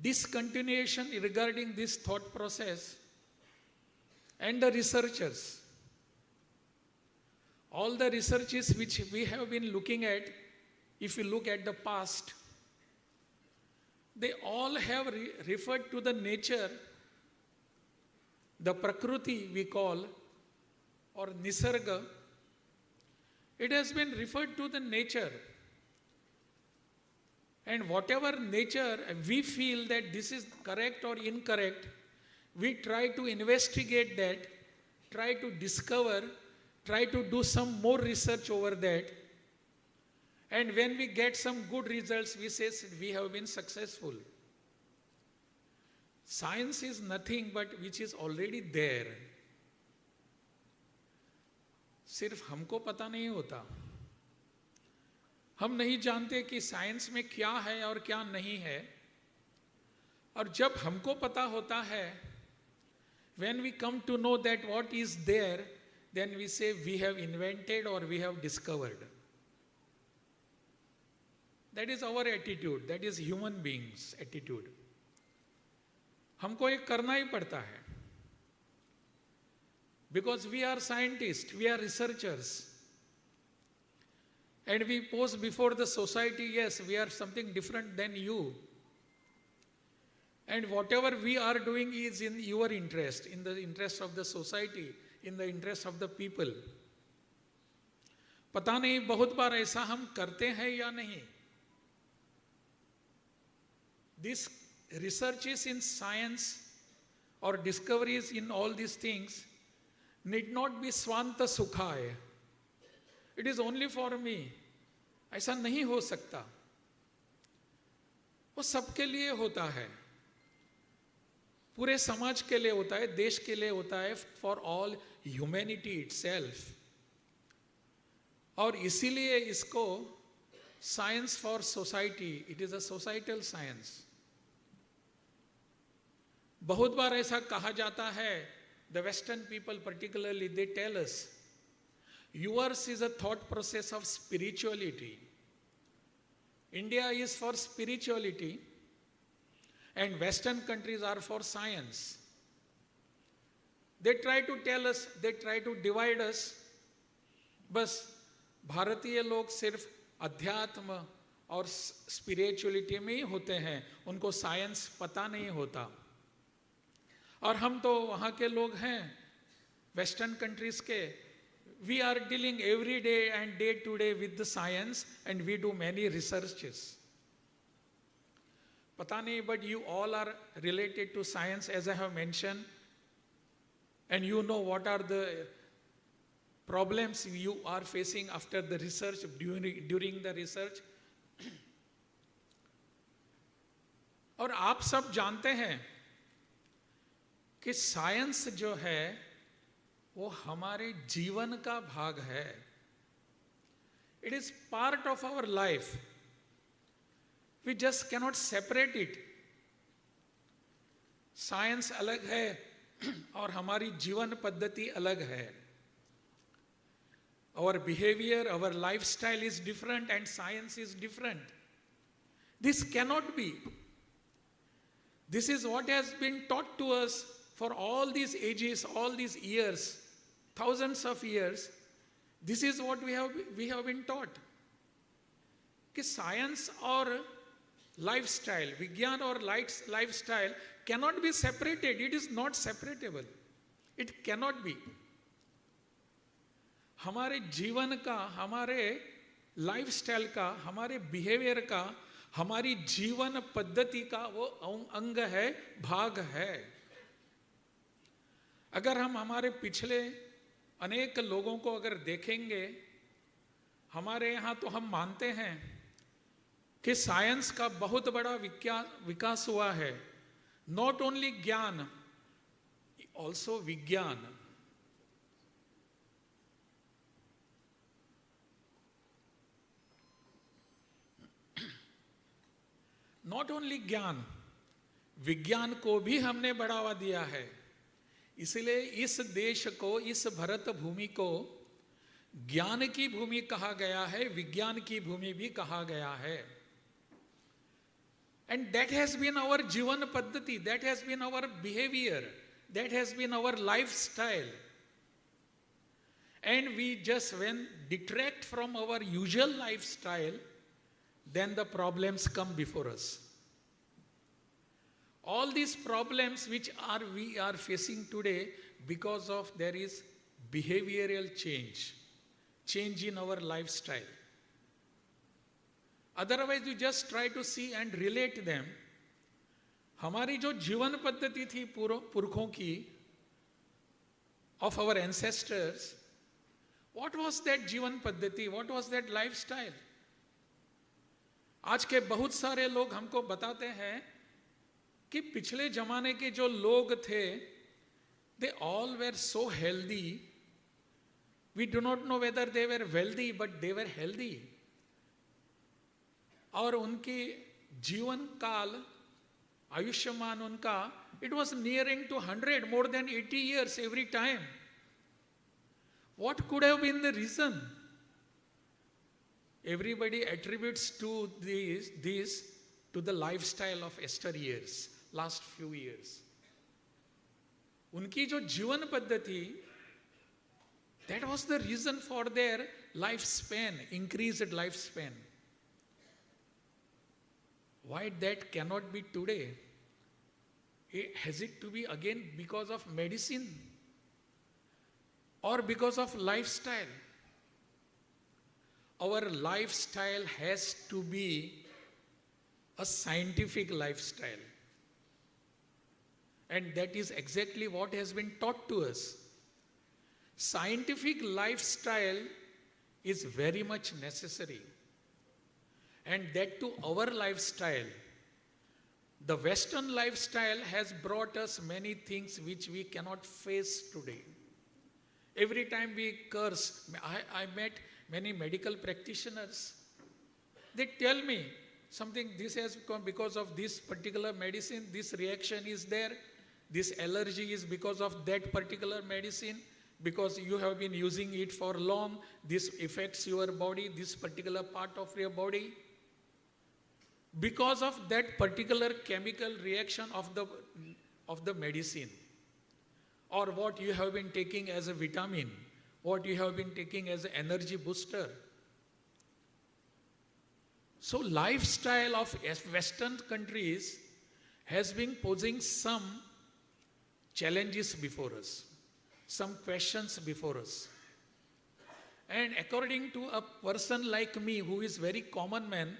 discontinuation regarding this thought process, and the researchers, all the researches which we have been looking at, if you look at the past, they all have referred to the nature, the Prakriti we call, or Nisarga. It has been referred to the nature. And whatever nature we feel that this is correct or incorrect, we try to investigate that, try to discover, try to do some more research over that. And when we get some good results, we say we have been successful. Science is nothing but which is already there. सिर्फ हमको पता नहीं होता, हम नहीं जानते कि science में क्या है और क्या नहीं है, और जब हमको पता होता है, when we come to know that what is there, then we say we have invented or we have discovered. That is our attitude, that is human beings' attitude. हमको ये करना ही पड़ता है, because we are scientists, we are researchers. And we pose before the society, yes, we are something different than you. And whatever we are doing is in your interest, in the interest of the society, in the interest of the people. पता नहीं बहुत बार ऐसा हम करते हैं या नहीं. These researches in science or discoveries in all these things need not be swanta sukhaya. It is only for me. ऐसा नहीं हो सकता. वो सबके लिए होता है, पूरे समाज के लिए होता है, देश के लिए होता है, for all humanity itself. और इसीलिए इसको science for society, it is a societal science. बहुत बार ऐसा कहा जाता है, the Western people particularly, they tell us, yours is a thought process of spirituality. India is for spirituality, and Western countries are for science. They try to tell us, they try to divide us. बस भारतीय लोग सिर्फ अध्यात्म और spirituality में ही होते हैं, उनको साइंस पता नहीं होता. और हम तो वहाँ के लोग हैं, वेस्टर्न कंट्रीज के. We are dealing every day and day to day with the science, and we do many researches. Pata nahi, but you all are related to science, as I have mentioned, and you know what are the problems you are facing after the research, during the research. और आप सब जानते हैं कि science जो है वो हमारे जीवन का भाग है. It is part of our life. We just cannot separate it. Science अलग है और हमारी जीवन पद्धति अलग है. Our behavior, our lifestyle is different, and science is different. This cannot be. This is what has been taught to us for all these ages, all these years, thousands of years. This is what we have been taught. कि science or lifestyle, विज्ञान और lifestyle cannot be separated. It is not separatable. It cannot be. हमारे जीवन का, हमारे lifestyle का, हमारे behaviour का, हमारी जीवन पद्धति का वो अंग है, भाग है। अगर हम हमारे पिछले अनेक लोगों को अगर देखेंगे, हमारे यहाँ तो हम मानते हैं कि साइंस का बहुत बड़ा विकास हुआ है। नॉट ओनली ज्ञान, ऑल्सो विज्ञान। नॉट ओनली ज्ञान, विज्ञान को भी हमने बढ़ावा दिया है। इसलिए इस देश को, इस भरत भूमि को ज्ञान की भूमि कहा गया है, विज्ञान की भूमि भी कहा गया है। And that has been our jeevan paddhati, that has been our behaviour, that has been our lifestyle. And we just when detract from our usual lifestyle, then the problems come before us. All these problems which we are facing today because of there is behavioral change in our lifestyle. Otherwise you just try to see and relate them. हमारी जो जीवन पद्धति थी पुरखों की, of our ancestors, what was that जीवन पद्धति, what was that lifestyle? आज के बहुत सारे लोग हमको बताते हैं कि पिछले जमाने के जो लोग थे, they all were so healthy, we do not know whether they were wealthy, but they were healthy. और उनकी जीवन काल, आयुष्मान उनका, it was nearing to 100, more than 80 years every time. What could have been the reason? Everybody attributes to this to the lifestyle of yesteryears, last few years. उनकी जो जीवन पद्धति, that was the reason for their lifespan, increased lifespan. Why that cannot be today? Has it to be again because of medicine or because of lifestyle? Our lifestyle has to be a scientific lifestyle. And that is exactly what has been taught to us. Scientific lifestyle is very much necessary. And that to our lifestyle, the Western lifestyle has brought us many things which we cannot face today. Every time we curse, I met many medical practitioners, they tell me something, this has come because of this particular medicine, this reaction is there, this allergy is because of that particular medicine, because you have been using it for long, this affects your body, this particular part of your body. Because of that particular chemical reaction of the medicine, or what you have been taking as a vitamin, what you have been taking as an energy booster. So lifestyle of Western countries has been posing some challenges before us, some questions before us. And according to a person like me, who is very common man,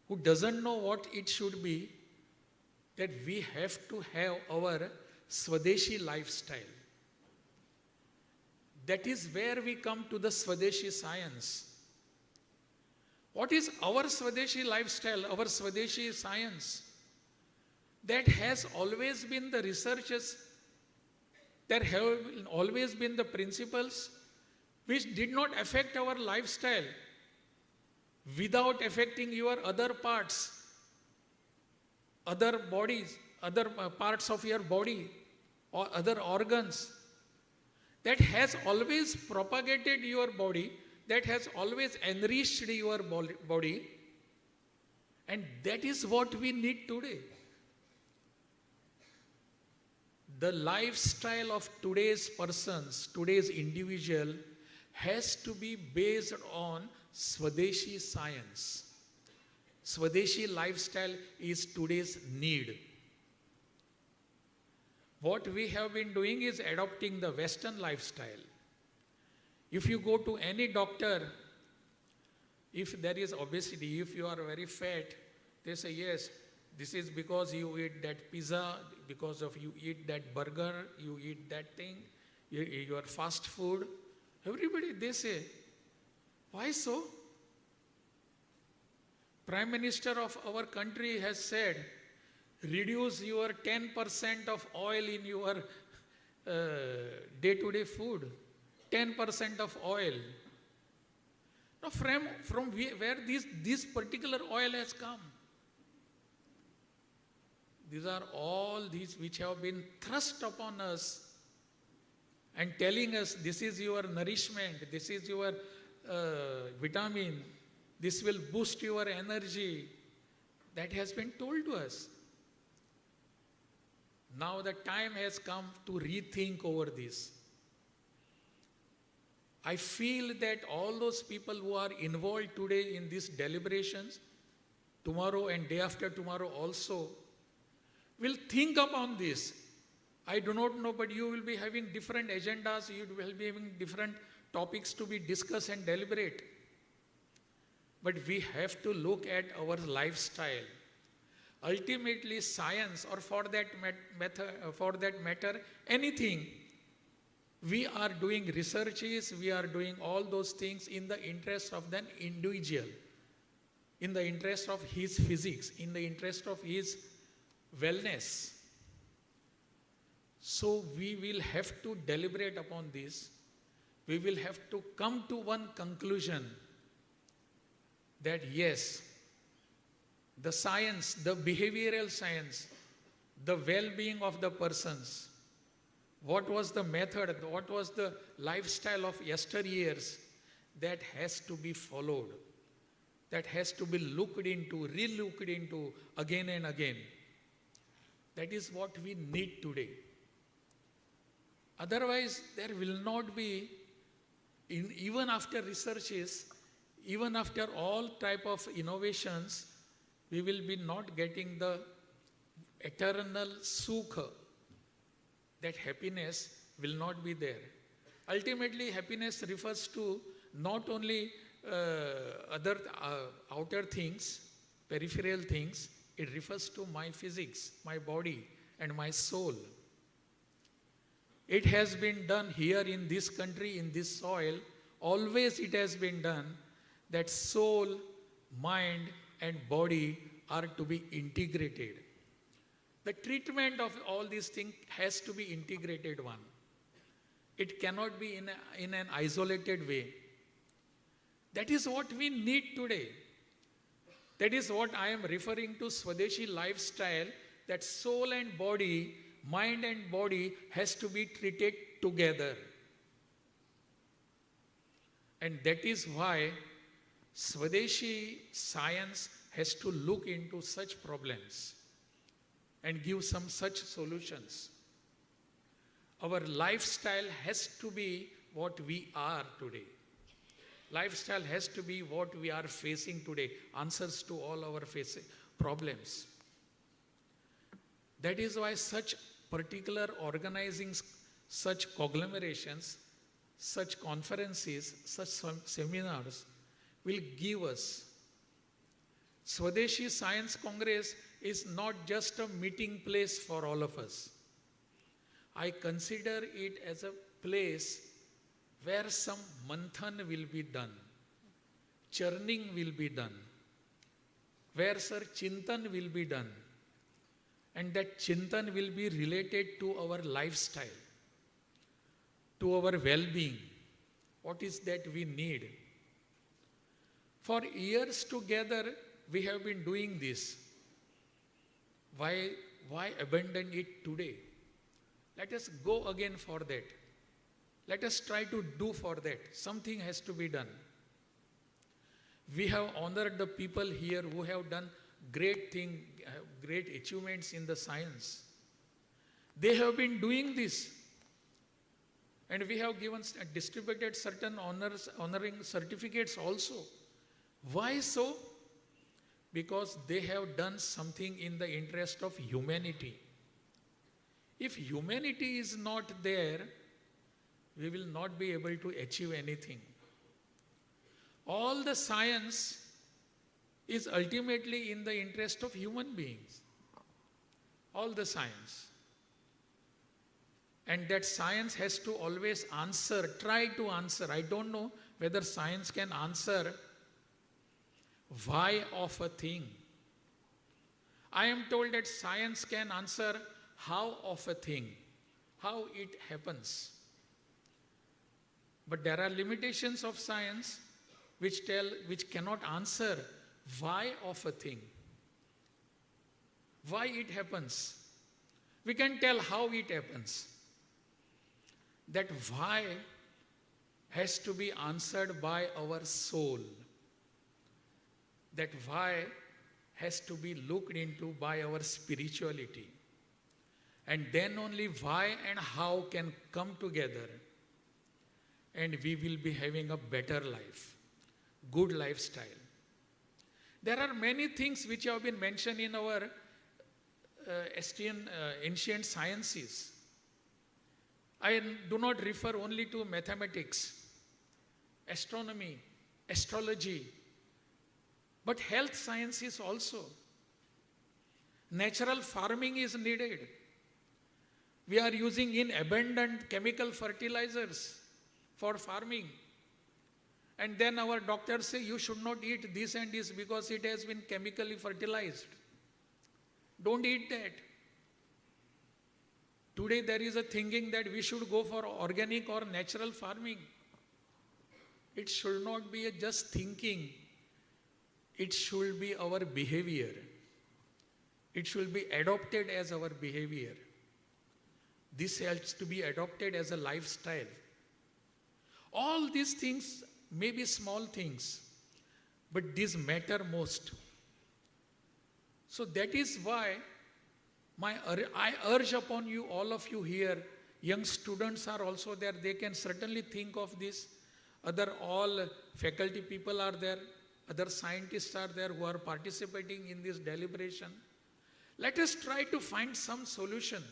who doesn't know what it should be, that we have to have our Swadeshi lifestyle. That is where we come to the Swadeshi science. What is our Swadeshi lifestyle, our Swadeshi science? That has always been the researches, there have always been the principles which did not affect our lifestyle without affecting your other parts, other bodies, other parts of your body or other organs. That has always propagated your body, that has always enriched your body, and that is what we need today. The lifestyle of today's persons, today's individual, has to be based on Swadeshi science. Swadeshi lifestyle is today's need. What we have been doing is adopting the Western lifestyle. If you go to any doctor, if there is obesity, if you are very fat, They say, yes, this is because you eat that pizza, because of you eat that burger, you eat that thing, your fast food. Everybody, they say, why so? Prime Minister of our country has said, reduce your 10% of oil in your day-to-day food. 10% of oil. Now from where this particular oil has come? These are all these which have been thrust upon us and telling us this is your nourishment, this is your vitamin, this will boost your energy. That has been told to us. Now the time has come to rethink over this. I feel that all those people who are involved today in these deliberations, tomorrow and day after tomorrow also, will think upon this. I do not know, but you will be having different agendas, you will be having different topics to be discussed and deliberate. But we have to look at our lifestyle. Ultimately, science, or for that matter, anything, we are doing researches, we are doing all those things in the interest of the individual, in the interest of his physics, in the interest of his wellness. So we will have to deliberate upon this. We will have to come to one conclusion that yes, the science, the behavioral science, the well-being of the persons, what was the method, what was the lifestyle of yesteryears, that has to be followed. That has to be looked into, re-looked into again and again. That is what we need today. Otherwise, there will not be, even after researches, even after all type of innovations, we will be not getting the eternal sukha. That happiness will not be there. Ultimately, happiness refers to not only other outer things, peripheral things, it refers to my physics, my body, and my soul. It has been done here in this country, in this soil, always it has been done that soul, mind, and body are to be integrated. The treatment of all these things has to be integrated one. It cannot be in an isolated way. That is what we need today. That is what I am referring to Swadeshi lifestyle, that soul and body, mind and body has to be treated together. And that is why Swadeshi science has to look into such problems and give some such solutions. Our lifestyle has to be what we are today. Lifestyle has to be what we are facing today, answers to all our problems. That is why such particular organizing, such conglomerations, such conferences, such seminars will give us. Swadeshi Science Congress is not just a meeting place for all of us. I consider it as a place where some manthan will be done, churning will be done, where chintan will be done, and that chintan will be related to our lifestyle, to our well-being. What is that we need? For years together, we have been doing this. Why abandon it today? Let us go again for that. Let us try to do for that. Something has to be done. We have honored the people here who have done great achievements in the science. They have been doing this. And we have distributed certain honoring certificates also. Why so? Because they have done something in the interest of humanity. If humanity is not there, we will not be able to achieve anything. All the science is ultimately in the interest of human beings. All the science. And that science has to always answer, try to answer. I don't know whether science can answer why of a thing. I am told that science can answer how of a thing, how it happens. But there are limitations of science which cannot answer why of a thing, why it happens. We can tell how it happens. That why has to be answered by our soul. That why has to be looked into by our spirituality. And then only why and how can come together, and we will be having a better life, good lifestyle. There are many things which have been mentioned in our ancient sciences. I do not refer only to mathematics, astronomy, astrology, but health sciences also. Natural farming is needed. We are using in abundant chemical fertilizers for farming. And then our doctors say you should not eat this and this because it has been chemically fertilized. Don't eat that. Today there is a thinking that we should go for organic or natural farming. It should not be just thinking. It should be our behavior. It should be adopted as our behavior. This has to be adopted as a lifestyle. All these things may be small things, but these matter most. So that is why I urge upon you, all of you here, young students are also there, they can certainly think of this. All faculty people are there, other scientists are there who are participating in this deliberation. Let us try to find some solution,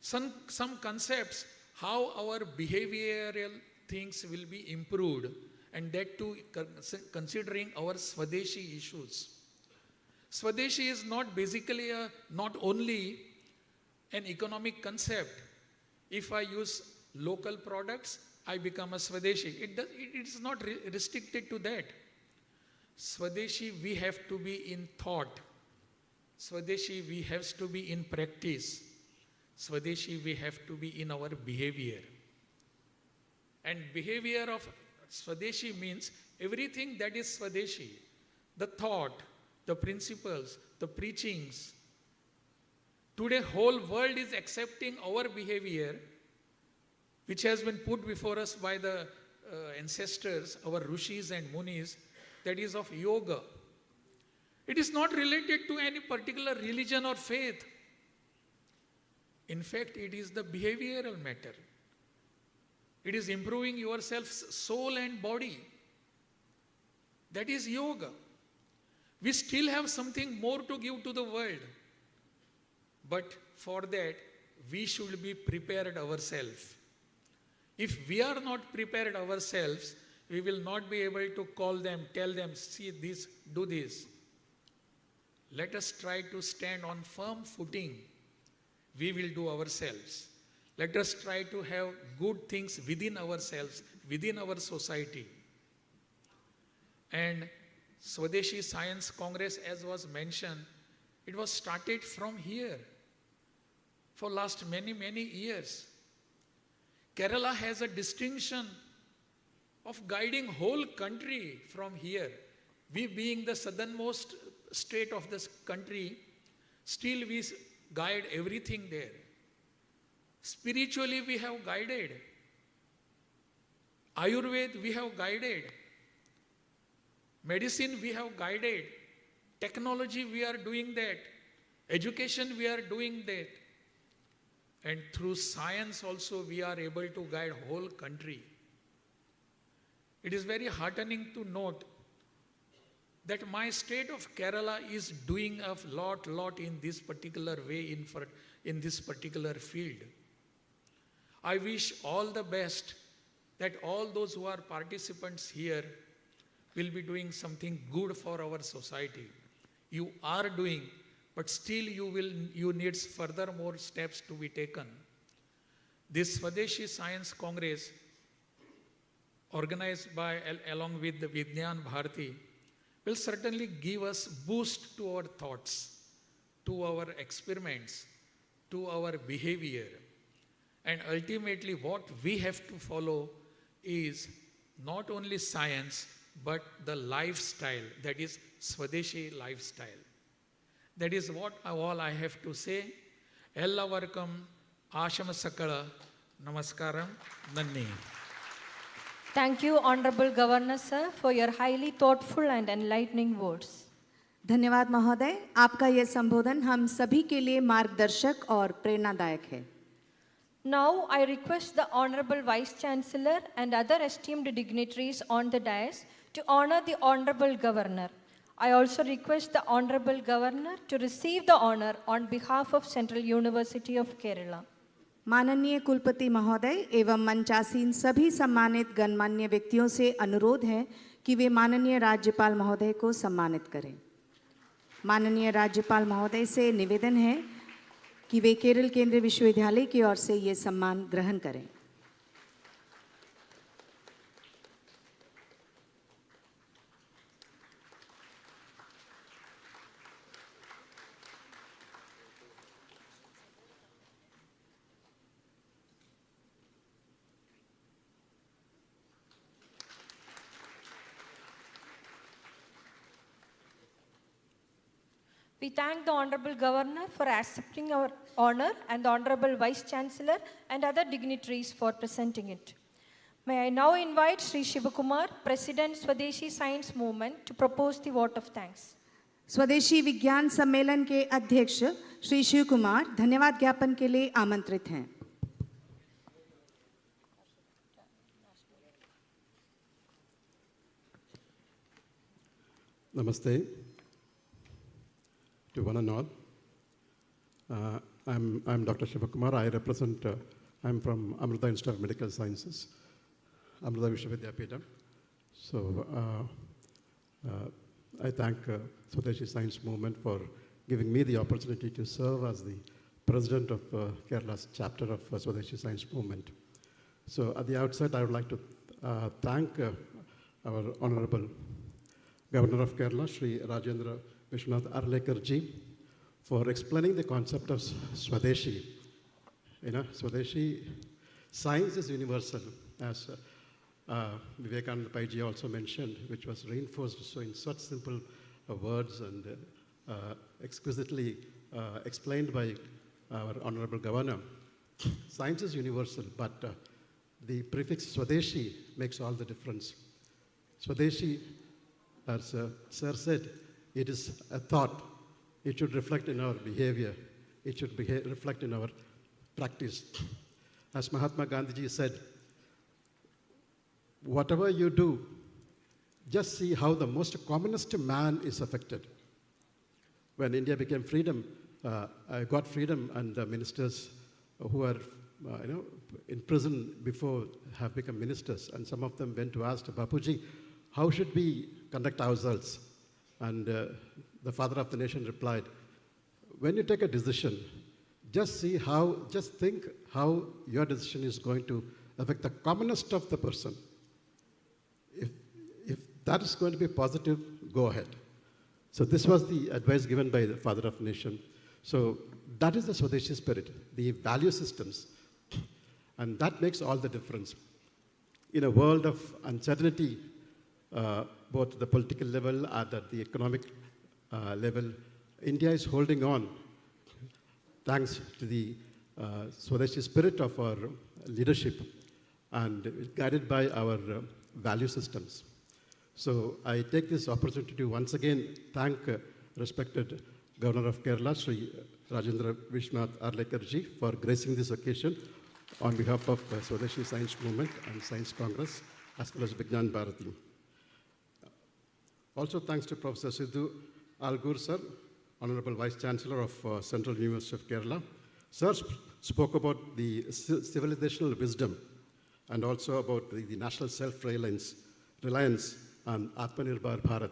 some concepts, how our behavioral things will be improved, and that too considering our Swadeshi issues. Swadeshi is not basically not only an economic concept. If I use local products, I become a Swadeshi. It is not restricted to that. Swadeshi, we have to be in thought. Swadeshi, we have to be in practice. Swadeshi, we have to be in our behavior. And behavior of Swadeshi means everything that is Swadeshi. The thought, the principles, the preachings. Today, whole world is accepting our behavior, which has been put before us by the ancestors, our rishis and munis, that is of yoga. It is not related to any particular religion or faith. In fact, it is the behavioral matter. It is improving yourself's soul and body. That is yoga. We still have something more to give to the world. But for that, we should be prepared ourselves. If we are not prepared ourselves, we will not be able to call them, tell them, see this, do this. Let us try to stand on firm footing. We will do ourselves. Let us try to have good things within ourselves, within our society. And Swadeshi Science Congress, as was mentioned, it was started from here for last many, many years. Kerala has a distinction of guiding whole country from here. We being the southernmost state of this country, still we guide everything there. Spiritually we have guided. Ayurveda we have guided. Medicine we have guided. Technology we are doing that. Education we are doing that. And through science also we are able to guide whole country. It is very heartening to note that my state of Kerala is doing a lot in this particular way, in this particular field. I wish all the best that all those who are participants here will be doing something good for our society. You are doing, but still you need further more steps to be taken. This Swadeshi Science Congress, organized by along with the Vigyan Bharati, will certainly give us boost to our thoughts, to our experiments, to our behavior. And ultimately what we have to follow is not only science, but the lifestyle, that is Swadeshi lifestyle. That is what all I have to say. Ellavarkam Ashama Sakala Namaskaram Nanni. Thank you, Honorable Governor, sir, for your highly thoughtful and enlightening words. धन्यवाद महोदय, आपका यह संबोधन हम सभी के लिए मार्गदर्शक और प्रेरणादायक है। Now, I request the Honorable Vice Chancellor and other esteemed dignitaries on the dais to honor the Honorable Governor. I also request the Honorable Governor to receive the honor on behalf of Central University of Kerala. माननीय कुलपति महोदय एवं मंचासीन सभी सम्मानित गणमान्य व्यक्तियों से अनुरोध है कि वे माननीय राज्यपाल महोदय को सम्मानित करें। माननीय राज्यपाल महोदय से निवेदन है कि वे केरल केंद्रीय विश्वविद्यालय की ओर से ये सम्मान ग्रहण करें। We thank the Honorable Governor for accepting our honor and the Honorable Vice Chancellor and other dignitaries for presenting it. May I now invite Sri Shivakumar, President Swadeshi Science Movement, to propose the vote of thanks. स्वदेशी विज्ञान सम्मेलन के अध्यक्ष श्री शिव कुमार धन्यवाद ज्ञापन के लिए आमंत्रित हैं। Namaste to one and all. I'm Dr. Shivakumar. I represent, I'm from Amrita Institute of Medical Sciences, Amrita Vishwavidyapeetham. So I thank Swadeshi Science Movement for giving me the opportunity to serve as the president of Kerala's chapter of Swadeshi Science Movement. So at the outset, I would like to thank our Honorable Governor of Kerala, Sri Rajendra Vishwanath Arlekar ji, for explaining the concept of Swadeshi. You know, Swadeshi, science is universal, as Vivekananda Pai ji also mentioned, which was reinforced so in such simple words and exquisitely explained by our Honorable Governor. Science is universal, but the prefix Swadeshi makes all the difference. Swadeshi, as Sir said, it is a thought. It should reflect in our behavior. It should reflect in our practice. As Mahatma Gandhi said, whatever you do, just see how the most commonest man is affected. When India became freedom, got freedom, and the ministers who were in prison before have become ministers, and some of them went to ask Bapuji, how should we conduct ourselves? And the father of the nation replied, when you take a decision, just think how your decision is going to affect the commonest of the person. If that is going to be positive, go ahead. So this was the advice given by the father of the nation. So that is the Swadeshi spirit, the value systems. And that makes all the difference. In a world of uncertainty, both at the political level and at the economic level, India is holding on thanks to the Swadeshi spirit of our leadership and guided by our value systems. So I take this opportunity to once again thank respected Governor of Kerala, Sri Rajendra Vishwanath Arlekar ji, for gracing this occasion on behalf of Swadeshi Science Movement and Science Congress, as well as Vigyan Bharati. Also thanks to Professor Sidhu Algur sir, Honorable Vice Chancellor of Central University of Kerala. Sir spoke about the civilizational wisdom and also about the national self-reliance and Atmanirbhar Bharat.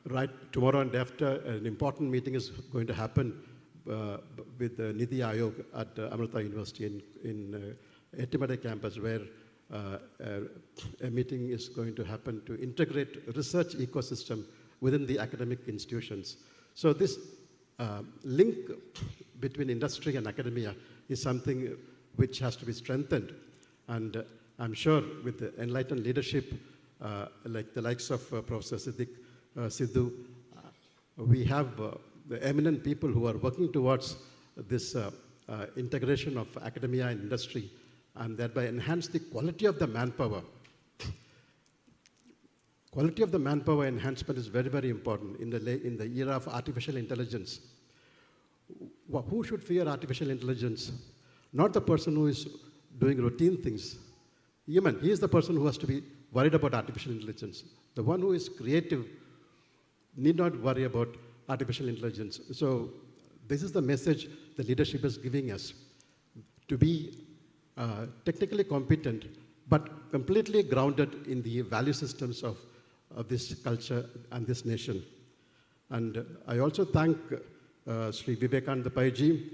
Right tomorrow and after, an important meeting is going to happen with the Niti Aayog at Amrita University in Ettimade campus, where a meeting is going to happen to integrate research ecosystem within the academic institutions. So this link between industry and academia is something which has to be strengthened. And I'm sure with the enlightened leadership, like the likes of Professor Sidhu, we have the eminent people who are working towards this integration of academia and industry, and thereby enhance the quality of the manpower. Quality of the manpower enhancement is very, very important in the era of artificial intelligence. Who should fear artificial intelligence? Not the person who is doing routine things. Human, he is the person who has to be worried about artificial intelligence. The one who is creative need not worry about artificial intelligence. So this is the message the leadership is giving us, to be technically competent, but completely grounded in the value systems of this culture and this nation. And I also thank Sri Vivekananda Paiji,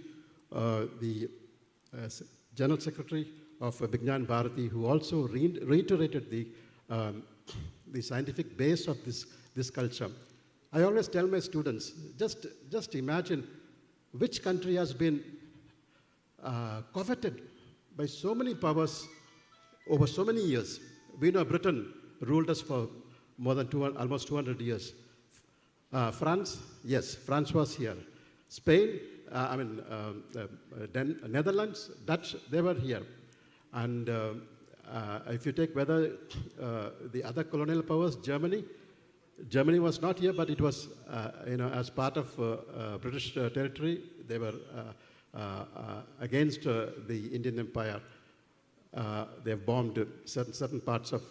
the General Secretary of Vignan Bharati, who also reiterated the scientific base of this culture. I always tell my students, just imagine which country has been coveted by so many powers over so many years. We know Britain ruled us for more than almost 200 years. France, yes, France was here. Spain, Netherlands, Dutch, they were here. And if you take whether the other colonial powers, Germany was not here, but it was, as part of British territory, they were against the Indian Empire. They have bombed certain parts of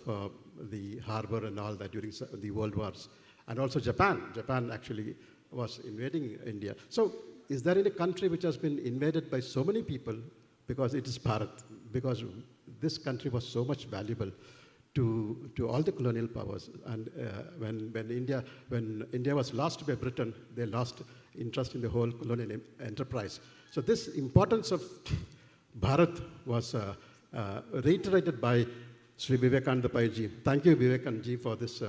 the harbor and all that during the world wars. And also Japan. Japan actually was invading India. So is there any country which has been invaded by so many people? Because it is Bharat. Because this country was so much valuable to all the colonial powers. And when India was lost by Britain, they lost interest in the whole colonial enterprise. So this importance of Bharat was reiterated by Sri Vivekananda Paiji. Thank you, Vivekananda ji, for this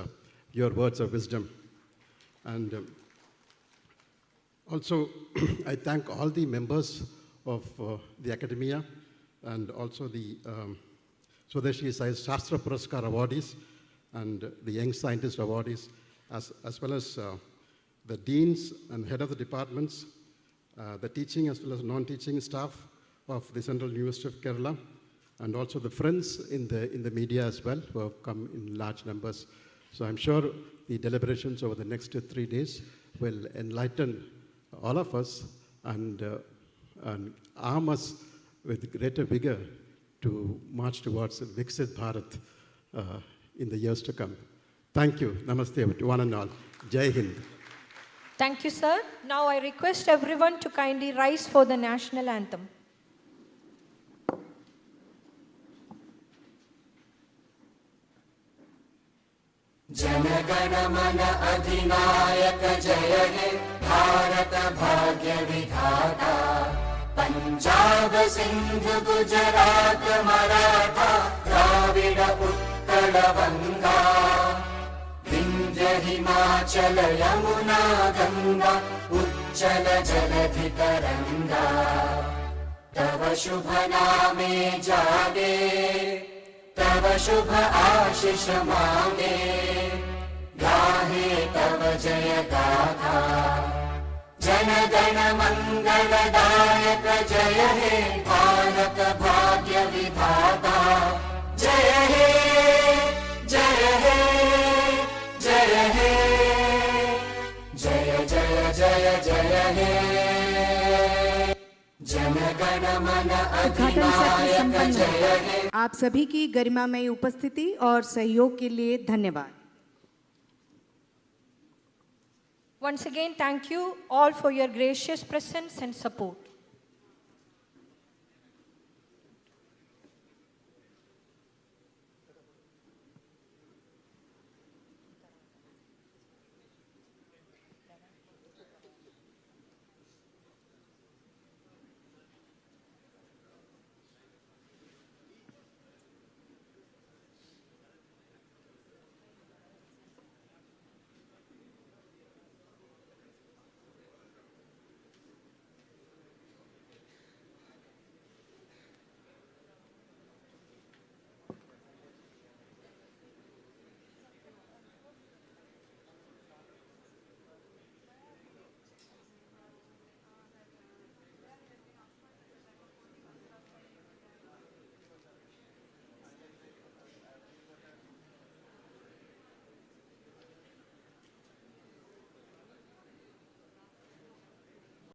your words of wisdom. And also, I thank all the members of the academia and also the Swadeshi Shastra Puraskar awardees and the Young Scientist awardees, as well as the deans and head of the departments, the teaching as well as non-teaching staff of the Central University of Kerala, and also the friends in the media as well, who have come in large numbers. So I'm sure the deliberations over the next 3 days will enlighten all of us and arm us with greater vigor to march towards Viksit Bharat in the years to come. Thank you. Namaste to one and all. Jai Hind. Thank you, sir. Now I request everyone to kindly rise for the national anthem. जनगण मन अधिनायक जय हे भारत भाग्य विधाता पंजाब सिंध गुजरात मराठा द्राविड उत्कल बंगा विंध्य हिमाचल यमुना गंगा उच्चल जलधि तरंगा तव शुभ नामे जागे तव शुभ आशीष मांगे गाहे तव जय गाथा जन गण मंगलदायक जय हे भारत भाग्य विधाता जय हे जय हे जय हे जय जय जय जय हे जन गण मन अधिनायक जय हे। आप सभी की गरिमामयी उपस्थिति और सहयोग के लिए धन्यवाद। Once again, thank you all for your gracious presence and support.